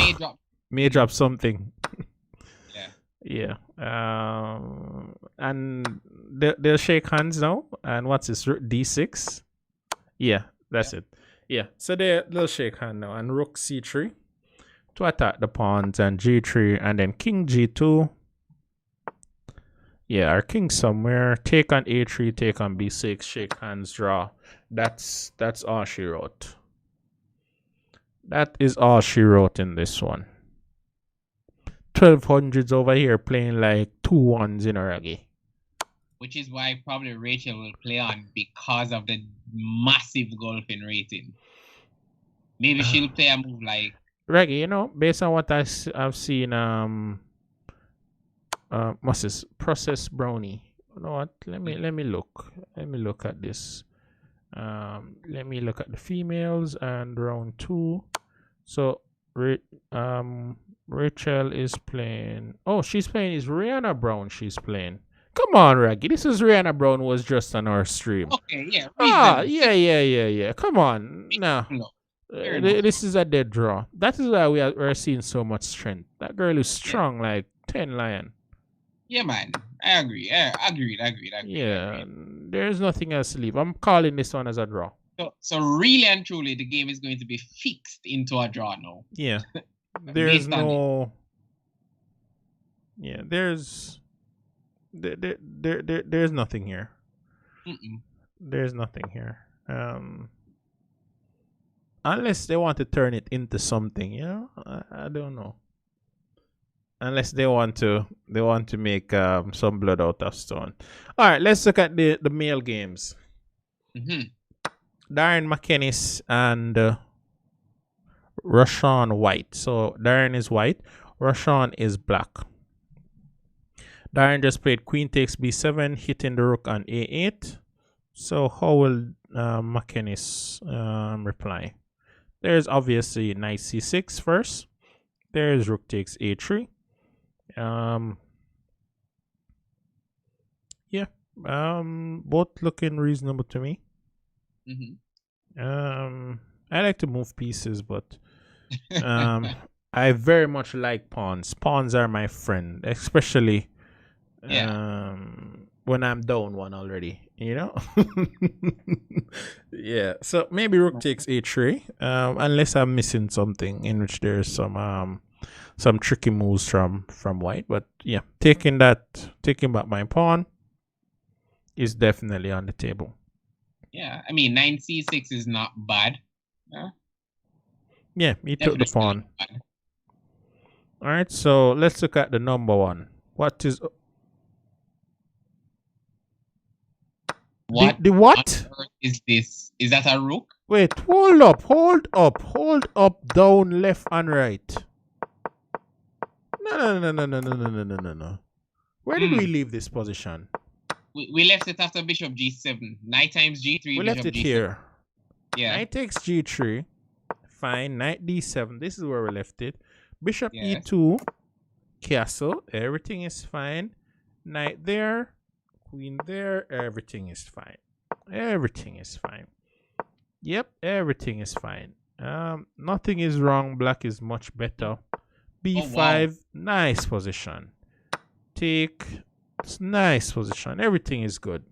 may drop something. Yeah. And they'll shake hands now. And what's this? D6. Yeah, that's it. Yeah, so they'll shake hand now. And rook c3 to attack the pawns, and g3, and then king g2. Yeah, our king somewhere. Take on a3, take on b6, shake hands, draw. That's all she wrote. That is all she wrote in this one. 1200s over here playing like 2-1s in a raggy. Which is why probably Rachel will play on, because of the massive golfing rating. Maybe she'll play a move like Reggie, you know, based on what I've seen, what's this? Process brownie. You know what? Let me look. Let me look at this. Let me look at the females and round 2. So Rachel is playing. Oh, she's playing is Rihanna Brown. She's playing. Come on, Raggy. This is Rihanna Brown was just on our stream. Okay, yeah. Yeah. Come on. No. This is a dead draw. That is why we're seeing so much strength. That girl is strong, like 10 lion. Yeah, man. I agree. Agreed. Yeah, there's nothing else to leave. I'm calling this one as a draw. So really and truly, the game is going to be fixed into a draw now. Yeah. There's no. Yeah, there's nothing here. There's nothing here. Unless they want to turn it into something, you know, I don't know. Unless they want to make some blood out of stone. All right, let's look at the male games. Darren McKennis and Rashawn White. So Darren is white, Rashawn is black. Darren just played queen takes b7, hitting the rook on a8. So how will McKennis reply? There's obviously knight c6 first. There's rook takes a3. Both looking reasonable to me. Mm-hmm. I like to move pieces, but I very much like pawns. Pawns are my friend, especially when I'm down one already, you know? Yeah. So maybe rook takes h3, unless I'm missing something in which there's some tricky moves from white. But yeah, taking back my pawn is definitely on the table. Yeah, I mean 9c6 is not bad. Yeah, he took the pawn. All right, so let's look at the number one. What is the what? Is this? Is that a rook? Wait, hold up, down, left, and right. No. Where did we leave this position? We left it after bishop g7. Knight times g3. We left it here. Yeah. Knight takes g3. Fine. Knight d7. This is where we left it. Bishop e2. Castle. Everything is fine. Knight there. Queen there. Everything is fine. Everything is fine. Yep, everything is fine. Nothing is wrong. Black is much better. b5. Nice position. Take. It's nice position. Everything is good.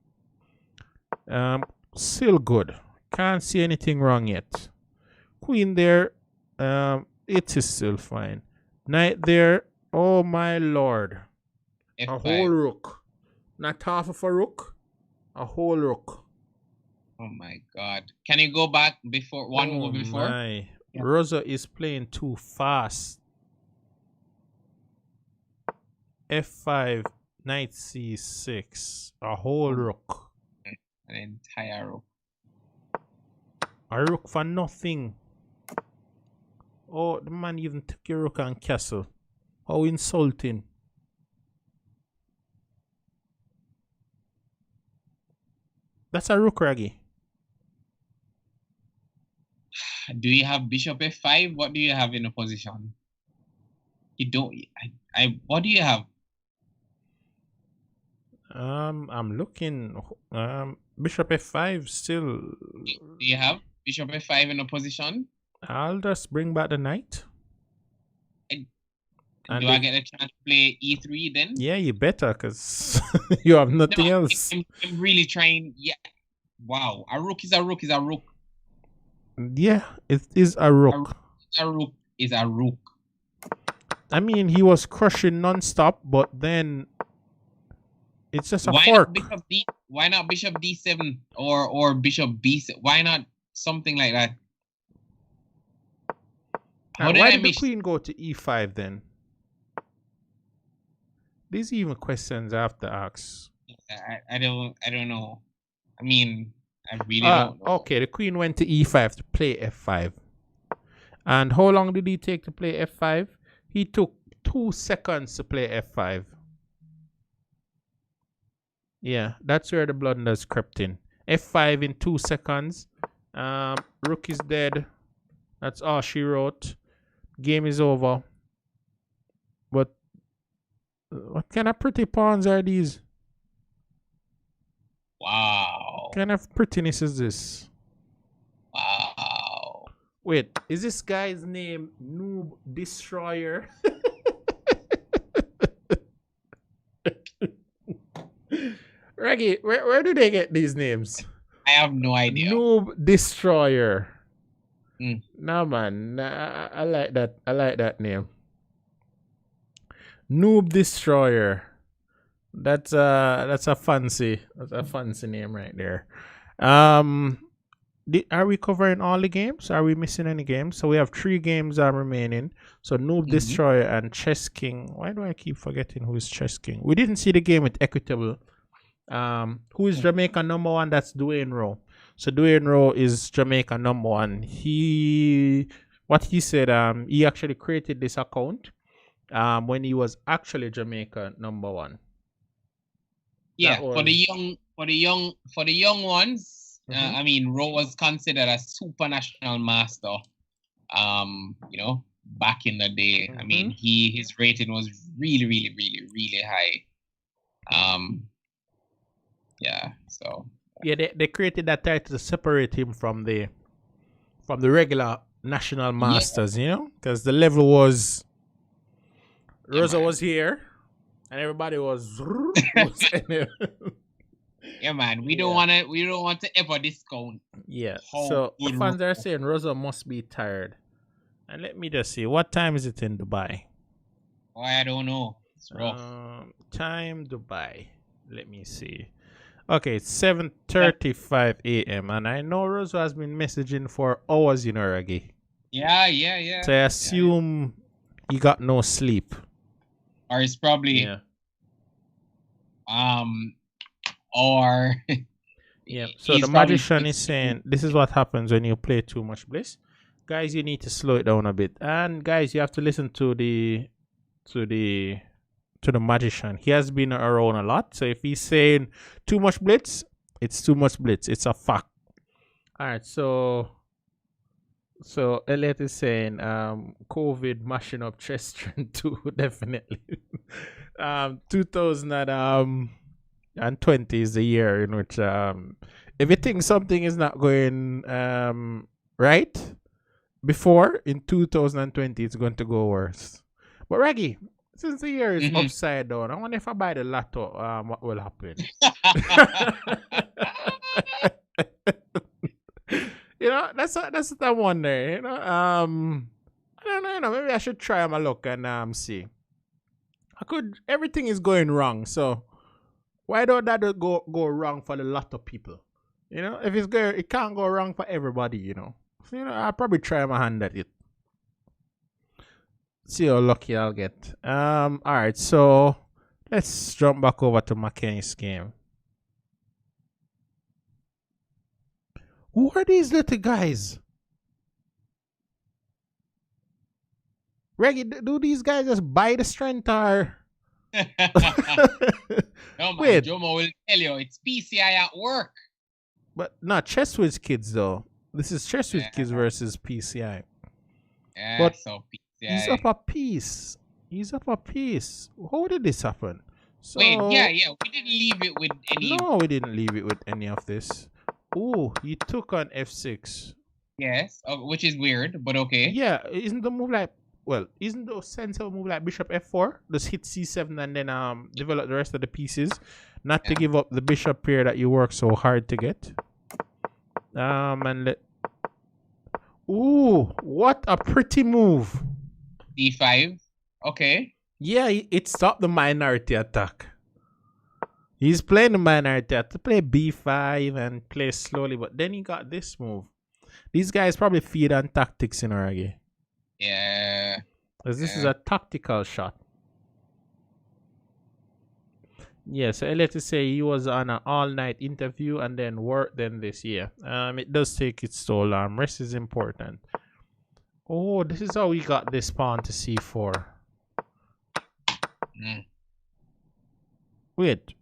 Still good. Can't see anything wrong yet. Queen there. It is still fine. Knight there. Oh my lord. F5. A whole rook. Not half of a rook. A whole rook. Oh my god. Can you go back before one move before? My. Yeah. Rosa is playing too fast. F5. Knight c6. A whole rook. An entire rook. A rook for nothing. Oh, the man even took your rook and castle. How insulting. That's a rook, Raggy. Do you have bishop f5? What do you have in a position? You don't. What do you have? I'm looking. Bishop f5 still. Do you have bishop f5 in a position? I'll just bring back the knight. Do I get a chance to play e3 then? Yeah, you better, because you have nothing else. I'm really trying. Yeah. Wow. A rook is a rook is a rook. Yeah, it is a rook. A rook is a rook. I mean, he was crushing non-stop, but then it's just a fork. Why not bishop d7 or bishop b7? Why not something like that? Why did the queen go to e5 then? These even questions I have to ask. I don't know. I mean, I really don't know. Okay, the queen went to e5 to play f5. And how long did he take to play f5? He took 2 seconds to play f5. Yeah, that's where the blunders crept in. f5 in 2 seconds. Rook is dead. That's all she wrote. Game is over. But what kind of pretty pawns are these? Wow. What kind of prettiness is this? Wow. Wait, is this guy's name Noob Destroyer? Reggie, where do they get these names? I have no idea. Noob Destroyer. No man, I like that. I like that name. Noob Destroyer. That's a fancy name right there. Are we covering all the games? Are we missing any games? So we have 3 games remaining. So Noob Destroyer and Chess King. Why do I keep forgetting who is Chess King? We didn't see the game with Equitable. Who is Jamaica number 1? That's Dwayne Rowe. So Dwayne Rowe is Jamaica number 1. What he said, he actually created this account when he was actually Jamaica number 1. Yeah, for the young ones, I mean, Rowe was considered a super national master. You know, back in the day. I mean, his rating was really high. Yeah. So. Yeah, they created that title to separate him from the regular national Yeah. masters, because the level was Yeah, Rosa man. was here and everybody was Yeah, man. We don't want to ever discount. Yeah. How So the good fans are saying Rosa must be tired. And let me just see, what time is it in Dubai? Oh, I don't know. It's rough. Time Dubai. Let me see. Okay, it's 7:35 a.m. and I know Rosa has been messaging for hours, Raggy. Yeah. So I assume he got no sleep. Or it's probably or yeah. So the magician is saying this is what happens when you play too much Bliss. Guys, you need to slow it down a bit. And guys, you have to listen to the magician. He has been around a lot. So if he's saying too much blitz, it's too much blitz. It's a fact. All right, so Elliot is saying COVID mashing up chest strength too, definitely. 2020 is the year in which if you think something is not going right before, in 2020 it's going to go worse. But Raggy, since the year is upside down, I wonder if I buy the lotto, what will happen? That's what I wonder. I don't know. Maybe I should try my luck and see. Everything is going wrong, so why don't that go wrong for a lot of people? If it can't go wrong for everybody. So, I'll probably try my hand at it. See how lucky I'll get. All right, so let's jump back over to McKenny's game. Who are these little guys? Reggie, do these guys just buy the strength or? No, man. Wait. Jomo will tell you it's PCI at work. But not Chesswiz kids though. This is Chesswiz kids versus PCI. Yeah, but so PCI. He's up a piece. How did this happen? So, wait, yeah. We didn't leave it with any. No, we didn't leave it with any of this. Oh, he took on F6. Yes, which is weird, but okay. Yeah, isn't the sensible move like Bishop F4? Just hit C7 and then develop the rest of the pieces, not to give up the bishop pair that you work so hard to get. Ooh, what a pretty move. D5. Okay. Yeah, it stopped the minority attack. He's playing the minority attack to play B5 and play slowly, but then he got this move. These guys probably feed on tactics in Oragi. Yeah. Because this is a tactical shot. Yeah, so Elliot to say he was on an all-night interview and then worked then this year. It does take its toll. Rest is important. Oh, this is how we got this pawn to C4. Wait,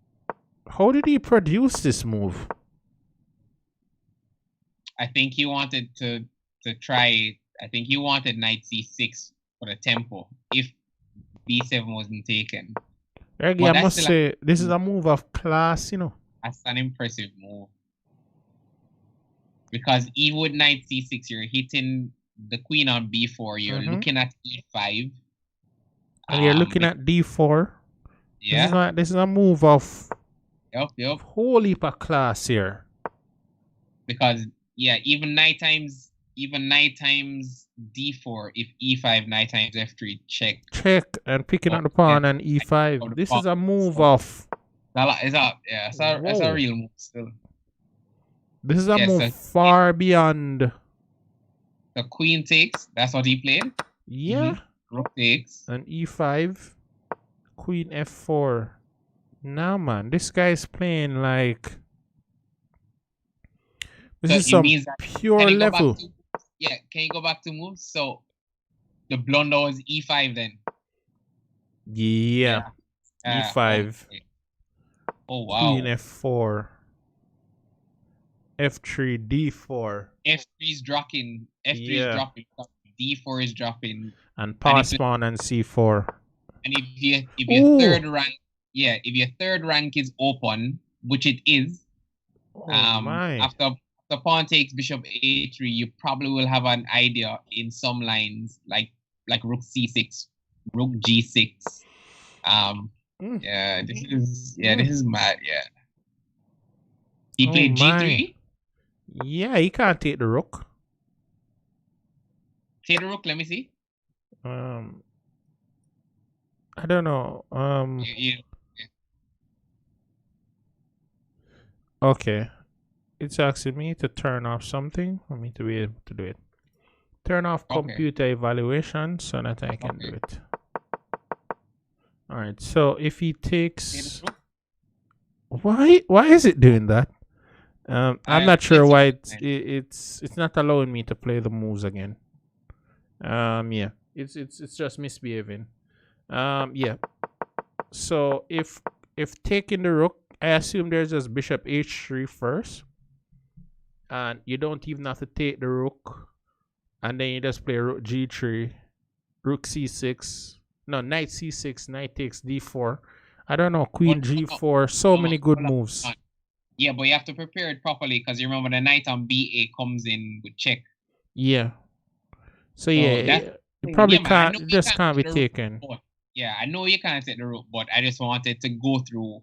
how did he produce this move? I think he wanted to try. I think he wanted knight C6 for the tempo if B7 wasn't taken. Reggie, I must say, this is a move of class, That's an impressive move. Because even with knight C6, you're hitting the queen on B4. You're looking at E5. And you're looking at D4. Yeah. This is a move of Yep. whole heap of class here. Because, even knight times D4, if E5, knight times F3, check. Check and picking up the pawn and E5. This is a move of. It's a real move still. This is a move far beyond. The queen takes. That's what he played. Yeah. Rook takes. And E5. Queen F4. Nah, man. This guy's playing like. This is some pure level. Can you go back to moves? So the blunder was E5 then. Yeah. E5. Okay. Oh wow. Queen F4. F3, D4. F3 is dropping. F3 is dropping. D4 is dropping. And pass pawn and C4. And if your third rank, if your third rank is open, which it is. Oh my. After pawn takes bishop a3, you probably will have an idea in some lines like rook c6, rook g6. Yeah, this is mad. Yeah. He played g3. Yeah, he can't take the rook. Take the rook. Let me see. I don't know. Okay. It's asking me to turn off something for me to be able to do it. Turn off computer evaluation so that I can do it. All right. So if he takes, why is it doing that? I'm not sure why it's not allowing me to play the moves again. Yeah, it's just misbehaving. Yeah. So if taking the rook, I assume there's just bishop h3 first, and you don't even have to take the rook, and then you just play rook g3, rook c6, no, knight c6, knight takes d4. I don't know, queen g4, so many good moves. Yeah, but you have to prepare it properly because you remember the knight on ba comes in with check. Yeah. So yeah, you probably can't be taken. Yeah, I know you can't take the rook, but I just wanted to go through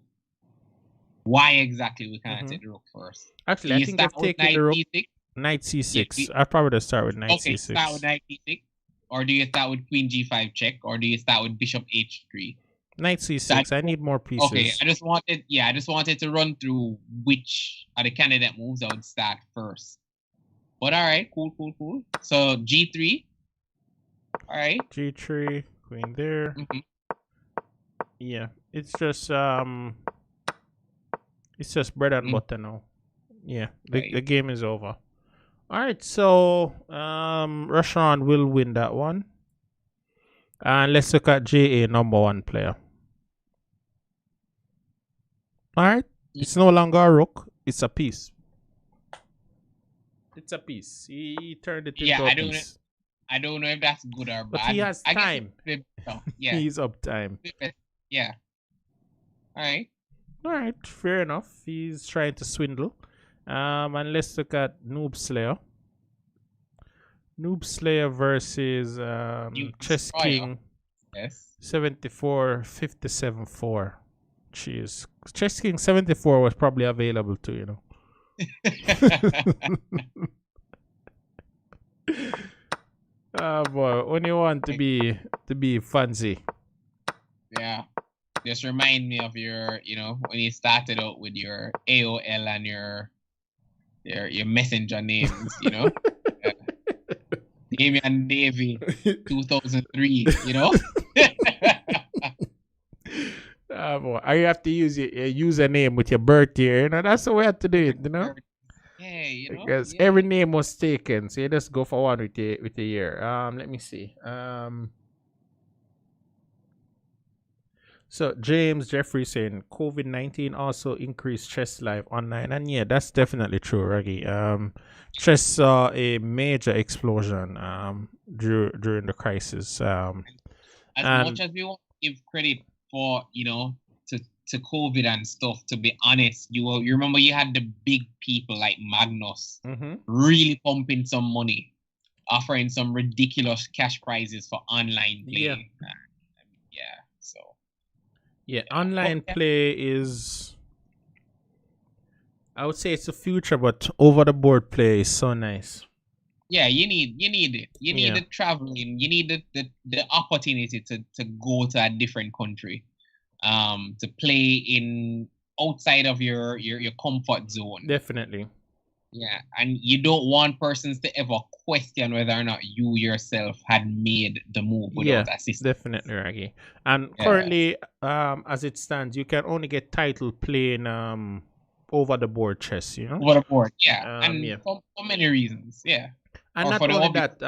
why exactly we can't take the rook first. Actually, I think I've taken the rook. Knight c6. I'll probably just start with knight c6. Start with knight c6. Or do you start with queen g5 check? Or do you start with bishop h3? Knight c6. I need more pieces. Okay, I just wanted to run through which are the candidate moves I would start first. But all right, cool. So g3. All right. G3, queen there. Yeah, it's just bread and butter now. Yeah, the game is over. All right, so Rashawn will win that one. And let's look at JA, number 1 player. All right, it's no longer a rook; it's a piece. It's a piece. He turned it into a piece. I don't know if that's good or bad. But he has time. Yeah. He's up time. Yeah. All right. Fair enough. He's trying to swindle. And let's look at Noob Slayer. Noob Slayer versus Chess King. Yes. 74 57 4. Jeez. Chess King 74 was probably available too, you know. Oh boy, when you want to be fancy. Yeah. Just remind me of your, when you started out with your AOL and your messenger names, Damian Davy 2003, boy, you have to use your username with your birth year, that's the way I have to do it, Yeah, because every name was taken, so you just go for one with the year. Let me see. So James Jeffrey saying COVID-19 also increased chess live online, and yeah, that's definitely true, Raggy. Chess saw a major explosion during the crisis. As much as we want to give credit for to COVID and stuff, to be honest, you remember you had the big people like Magnus really pumping some money, offering some ridiculous cash prizes for online play. Yeah, online play is, I would say it's the future, but over the board play is so nice. Yeah, you need it. You need the traveling. You need the opportunity to go to a different country, to play in outside of your comfort zone. Definitely. Yeah, and you don't want persons to ever question whether or not you yourself had made the move without assistance. Definitely, Raggy. And currently, as it stands, you can only get title playing over the board chess, Over the board, for many reasons, And not only that,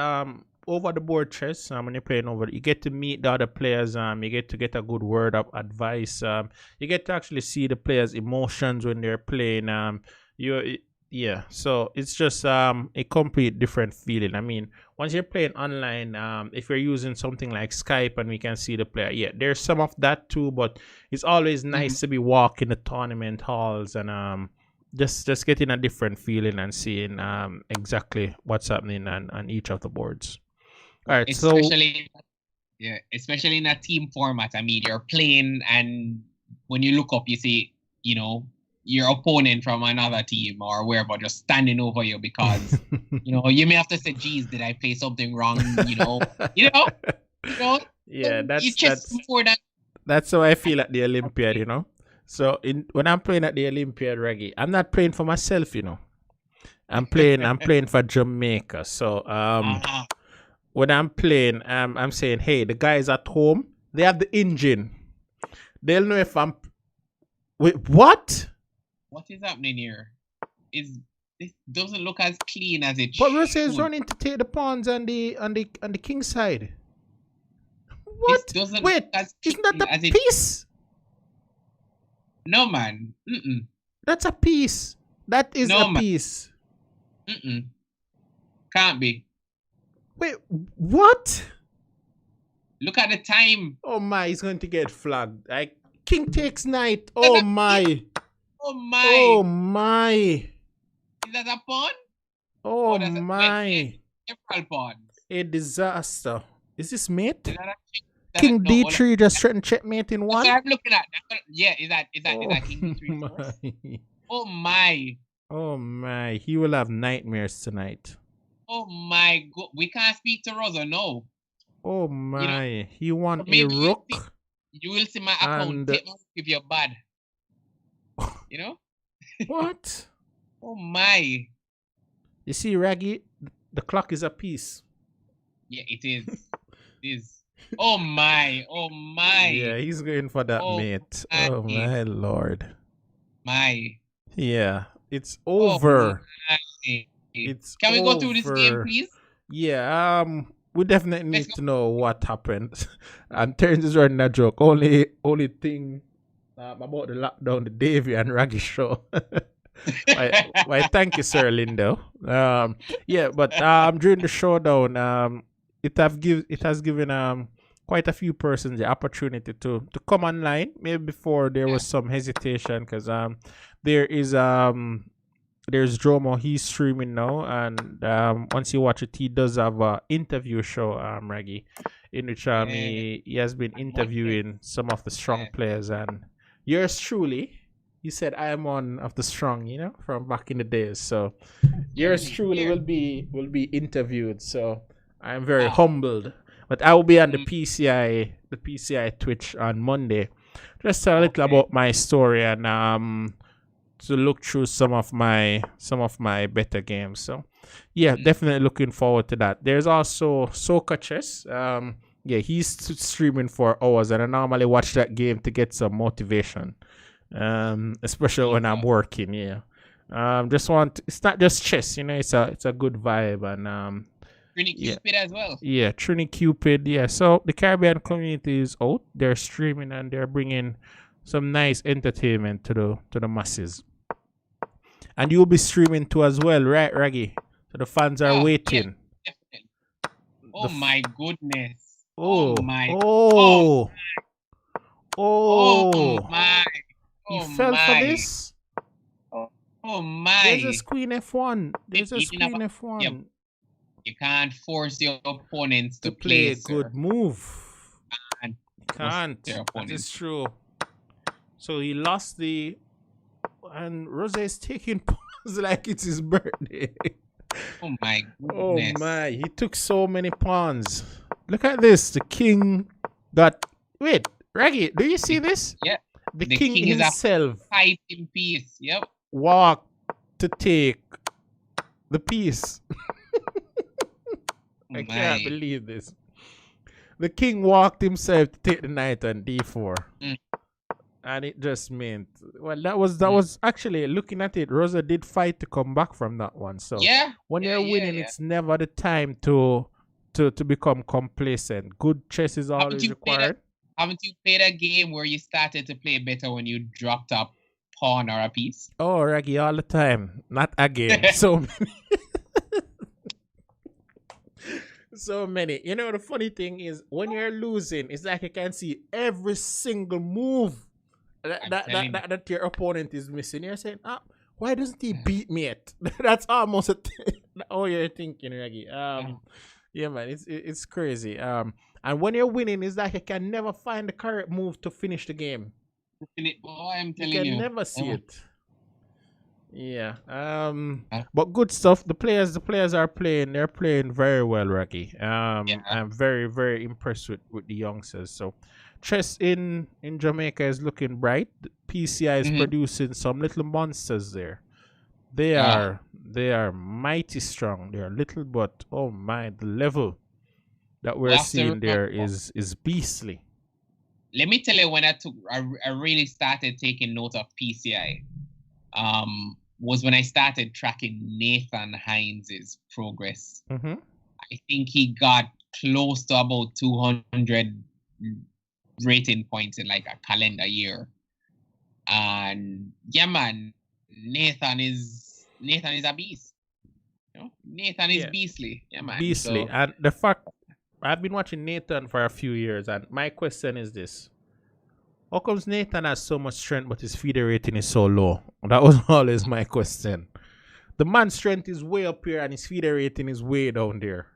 over the board chess, when you're playing over, you get to meet the other players. You get to get a good word of advice. You get to actually see the players' emotions when they're playing. Yeah, so it's just a complete different feeling. I mean, once you're playing online, if you're using something like Skype and we can see the player, yeah, there's some of that too, but it's always nice to be walking the tournament halls and just getting a different feeling and seeing exactly what's happening on each of the boards. All right, especially in a team format. I mean, you're playing, and when you look up, you see, your opponent from another team or wherever just standing over you because, you may have to say, "Geez, did I play something wrong?" Yeah, that's how I feel at the Olympiad. So when I'm playing at the Olympiad, Reggie, I'm not playing for myself. I'm playing for Jamaica. So when I'm playing, I'm saying, hey, the guys at home, they have the engine. They'll know if I'm. Wait, what? What is happening here? This doesn't look as clean as it should. But Russell is running to take the pawns on the king side. What? Wait, isn't that a piece? No, man. That's a piece. That is a piece. Can't be. Wait, what? Look at the time. Oh my, he's going to get flagged. Like king takes knight. Oh my. Oh my. Oh my. Is that a pawn? Oh my. Several pawns. A disaster. Is this mate? King D3 just threatened checkmate in one? That's what I'm looking at. Is that King D3? Oh my. Oh my. He will have nightmares tonight. Oh my god. We can't speak to Rosa, no. Oh my. He won a rook. You will see my account take if you're bad. What? Oh my. You see, Raggy, the clock is a piece. Yeah, it is. It is. Oh my. Oh my. Yeah, he's going for that mate. Oh my lord. My. Yeah, it's over. It's Can we go through this game, please? Yeah, we definitely need to know what happened. And Terrence is running a joke. Only thing about the lockdown, the Davy and Raggy show. Why, thank you, Sir Lindo. Yeah, but during the showdown, it has given quite a few persons the opportunity to come online. Maybe before there was some hesitation because there's Dromo, he's streaming now, and once you watch it, he does have an interview show, Raggy, in which he has been interviewing some of the strong players, and yours truly, he said I am one of the strong, from back in the days. So yours truly will be interviewed. So I'm very humbled. But I will be on the PCI Twitch on Monday. Just a little about my story and to look through some of my better games. So yeah, definitely looking forward to that. There's also Soca Chess. He's streaming for hours, and I normally watch that game to get some motivation. Especially when I'm working. Yeah. It's not just chess, it's a good vibe, and Trini Cupid as well. Yeah, Trini Cupid. Yeah, so the Caribbean community is out. They're streaming and they're bringing some nice entertainment to the masses. And you'll be streaming too as well, right, Raggy? So the fans are waiting. Yeah, definitely. Oh my goodness. Oh my. Oh. Oh my. He fell for this. Oh my. There's a queen F1. F1. Yep. You can't force your opponents to play a good move. Can't. That is true. So he lost and Rose is taking pawns like it's his birthday. Oh my goodness. Oh my. He took so many pawns. Look at this. The king got. Wait, Raggy, do you see this? Yeah. The king himself. Is a fighting piece. Yep. Walked to take the piece. I can't believe this. The king walked himself to take the knight on d4. And it just meant, well, that was actually, looking at it, Rosa did fight to come back from that one. So when you're winning, it's never the time to become complacent. Good chess is always required. Haven't you played a game where you started to play better when you dropped up pawn or a piece? Oh, Raggy, all the time. Not again. So many. So many. You know, the funny thing is when you're losing, it's like you can see every single move that your opponent is missing. You're saying, why doesn't he beat me yet? That's almost how you're thinking, Raggy. Yeah, man, it's crazy. And when you're winning, it's like you can never find the correct move to finish the game. Oh, I'm telling you you. can never see it. Yeah. But good stuff. The players are playing. They're playing very well, Rocky. I'm very, very impressed with the youngsters. So, chess in Jamaica is looking bright. PCI is producing some little monsters there. They are mighty strong. They are little, but oh my, the level that we're seeing there is beastly. Let me tell you, when I really started taking note of PCI. Was when I started tracking Nathan Hines' progress. I think he got close to about 200 rating points in like a calendar year. And yeah, man, Nathan is a beast. You know? Nathan is beastly. Yeah, man. Beastly. And the fact, I've been watching Nathan for a few years, and my question is this. How comes Nathan has so much strength, but his feeder rating is so low? That was always my question. The man's strength is way up here, and his feeder rating is way down there.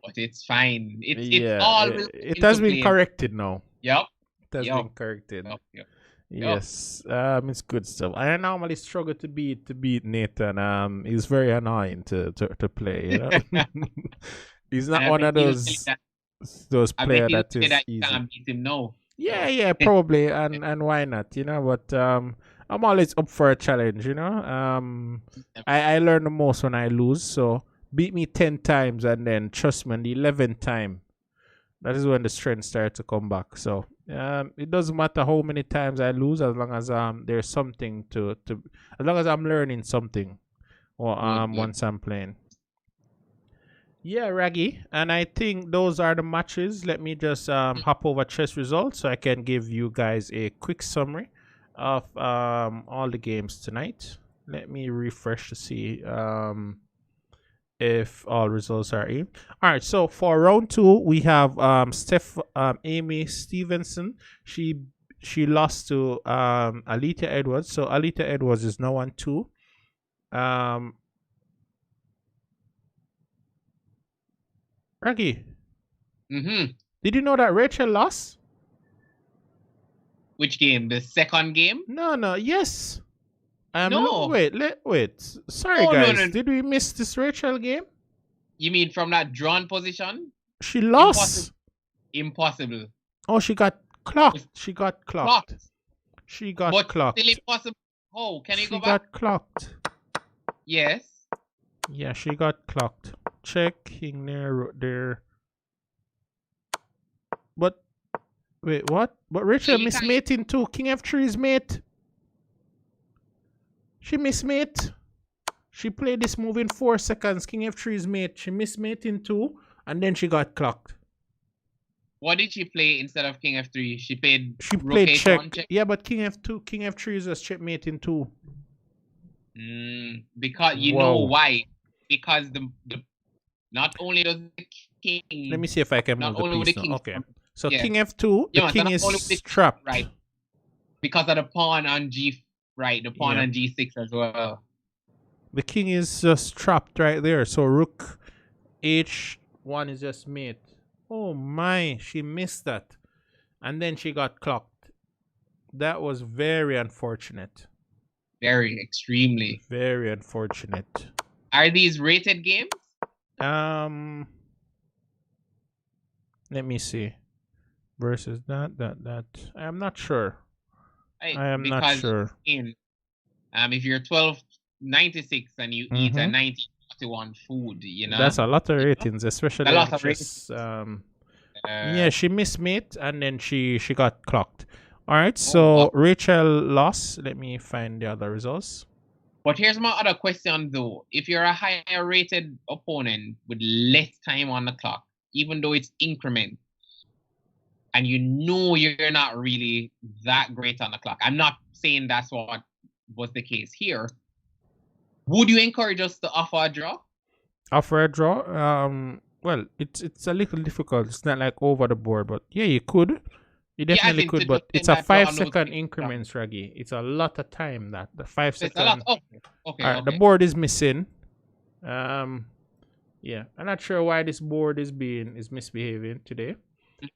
But it's fine. It's all. It has been corrected now. Yep. It has been corrected. Yep. Yes. It's good stuff. I normally struggle to beat Nathan. He's very annoying to play. You know? He's not one of those players that is easy. Can't beat him now. Yeah, probably, and why not? You know, but I'm always up for a challenge. You know, I learn the most when I lose. So beat me 10 times, and then trust me, on the 11th time, that is when the strength starts to come back. So it doesn't matter how many times I lose, as long as there's something to as long as I'm learning something, or once I'm playing. Yeah, Raggy, and I think those are the matches. Let me just hop over chess results so I can give you guys a quick summary of all the games tonight. Let me refresh to see if all results are in. All right, so for round 2, we have Amy Stevenson. She lost to Alita Edwards. So Alita Edwards is now on 2. Raggy. Did you know that Rachel lost? Which game? The second game? No. Yes. No. Wait. Sorry, guys. No. Did we miss this Rachel game? You mean from that drawn position? She lost. Impossible. Oh, she got clocked. She got clocked. Still impossible. Oh, can you go back? She got clocked. Yes. Yeah, she got clocked. Checking there. But wait, what? But Rachel missed mating too. King F3's mate. She missed mate. She played this move in 4 seconds. King F3's mate. She missed mating too, and then she got clocked. What did she play instead of King F3? She played check. Yeah, but King F3 is just checkmating too. Because you know why? Because the not only does the king. Let me see if I can move the piece now. Okay. So King F2, the king is trapped. Right. Because of the pawn on G, right? The pawn on G6 as well. The king is just trapped right there. So Rook H1 is just mate. Oh my, she missed that. And then she got clocked. That was very unfortunate. Very, extremely. Very unfortunate. Are these rated games? Let me see. Versus that. I'm not sure. I am not sure. If you're 1296 and you eat a 1941 food, you know. That's a lot of ratings, especially a lot of ratings. Yeah, she missed mate and then she got clocked. All right, so Rachel lost. Let me find the other results. But here's my other question, though. If you're a higher rated opponent with less time on the clock, even though it's increment, and you know you're not really that great on the clock, I'm not saying that's what was the case here, would you encourage us to offer a draw? Offer a draw? Well, it's a little difficult. It's not like over the board, but yeah, you could. You definitely could, but it's a 5-second increments, Raggy. It's a lot of time that the 5 second. It's a lot. Okay. All right, the board is missing. Yeah, I'm not sure why this board is misbehaving today.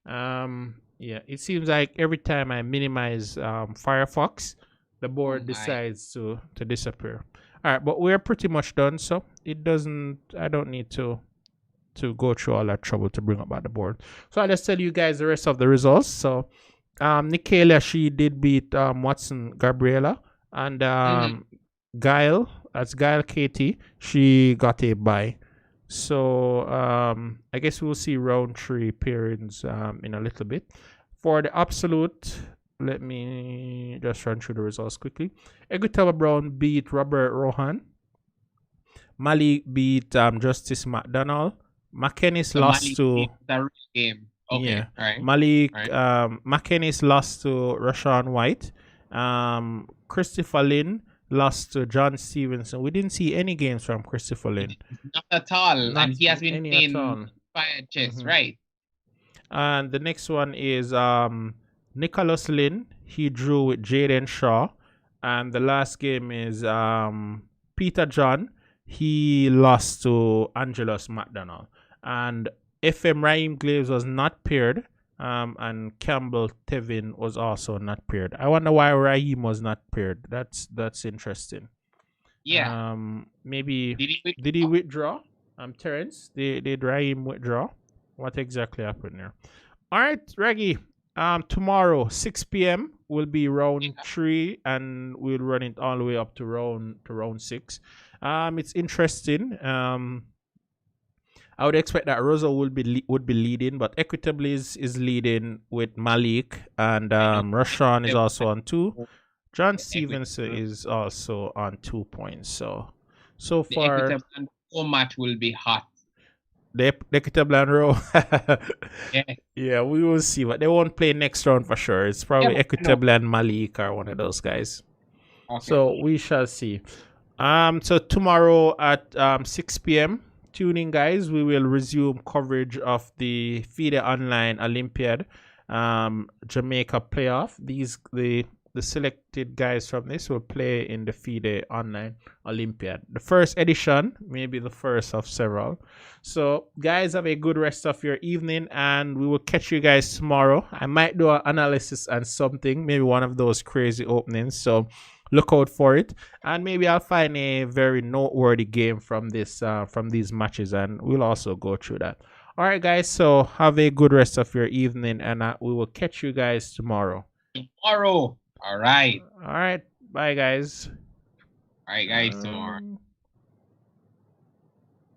Yeah, it seems like every time I minimize Firefox, the board decides to disappear. All right, but we're pretty much done, so it doesn't. I don't need to go through all that trouble to bring up the board. So I'll just tell you guys the rest of the results. So Nikayla, she did beat Watson Gabriela, and Guile, that's Guile Katie, she got a bye. So I guess we'll see round 3 pairings in a little bit. For the absolute, let me just run through the results quickly. Equitable Brown beat Robert Rohan. Malik beat Justice McDonald. McKennis lost to the game. Okay. Yeah. All right. Malik McKennis lost to Rashawn White. Christopher Lynn lost to John Stevenson. We didn't see any games from Christopher Lynn. Not at all. And he has been playing fire chess, right? And the next one is Nicholas Lynn. He drew with Jaden Shaw. And the last game is Peter John. He lost to Angelus McDonald. And FM Raheem Glaves was not paired. And Campbell Tevin was also not paired. I wonder why Raheem was not paired. That's interesting. Yeah. Maybe did he withdraw? Terrence, did Raheem withdraw? What exactly happened there? All right, Reggie. Tomorrow 6 p.m. will be round 3, and we'll run it all the way up to round 6. It's interesting. I would expect that Rosa would be leading, but Equitably is leading with Malik, and Rashawn is also on 2. John Stevenson is also on 2 points. So far, the match will be hot. The Equitable and Row. Yeah, we will see, but they won't play next round for sure. It's probably Equitable and Malik or one of those guys. Okay. So we shall see. So tomorrow at 6 p.m. tune in, guys. We will resume coverage of the FIDE Online Olympiad Jamaica playoff. The selected guys from this will play in the FIDE Online Olympiad. The first edition, maybe the first of several. So, guys, have a good rest of your evening, and we will catch you guys tomorrow. I might do an analysis on something, maybe one of those crazy openings. So, look out for it, and maybe I'll find a very noteworthy game from these matches, and we'll also go through that. All right, guys. So, have a good rest of your evening, and we will catch you guys tomorrow. All right. Bye, guys. All right, guys. Tomorrow.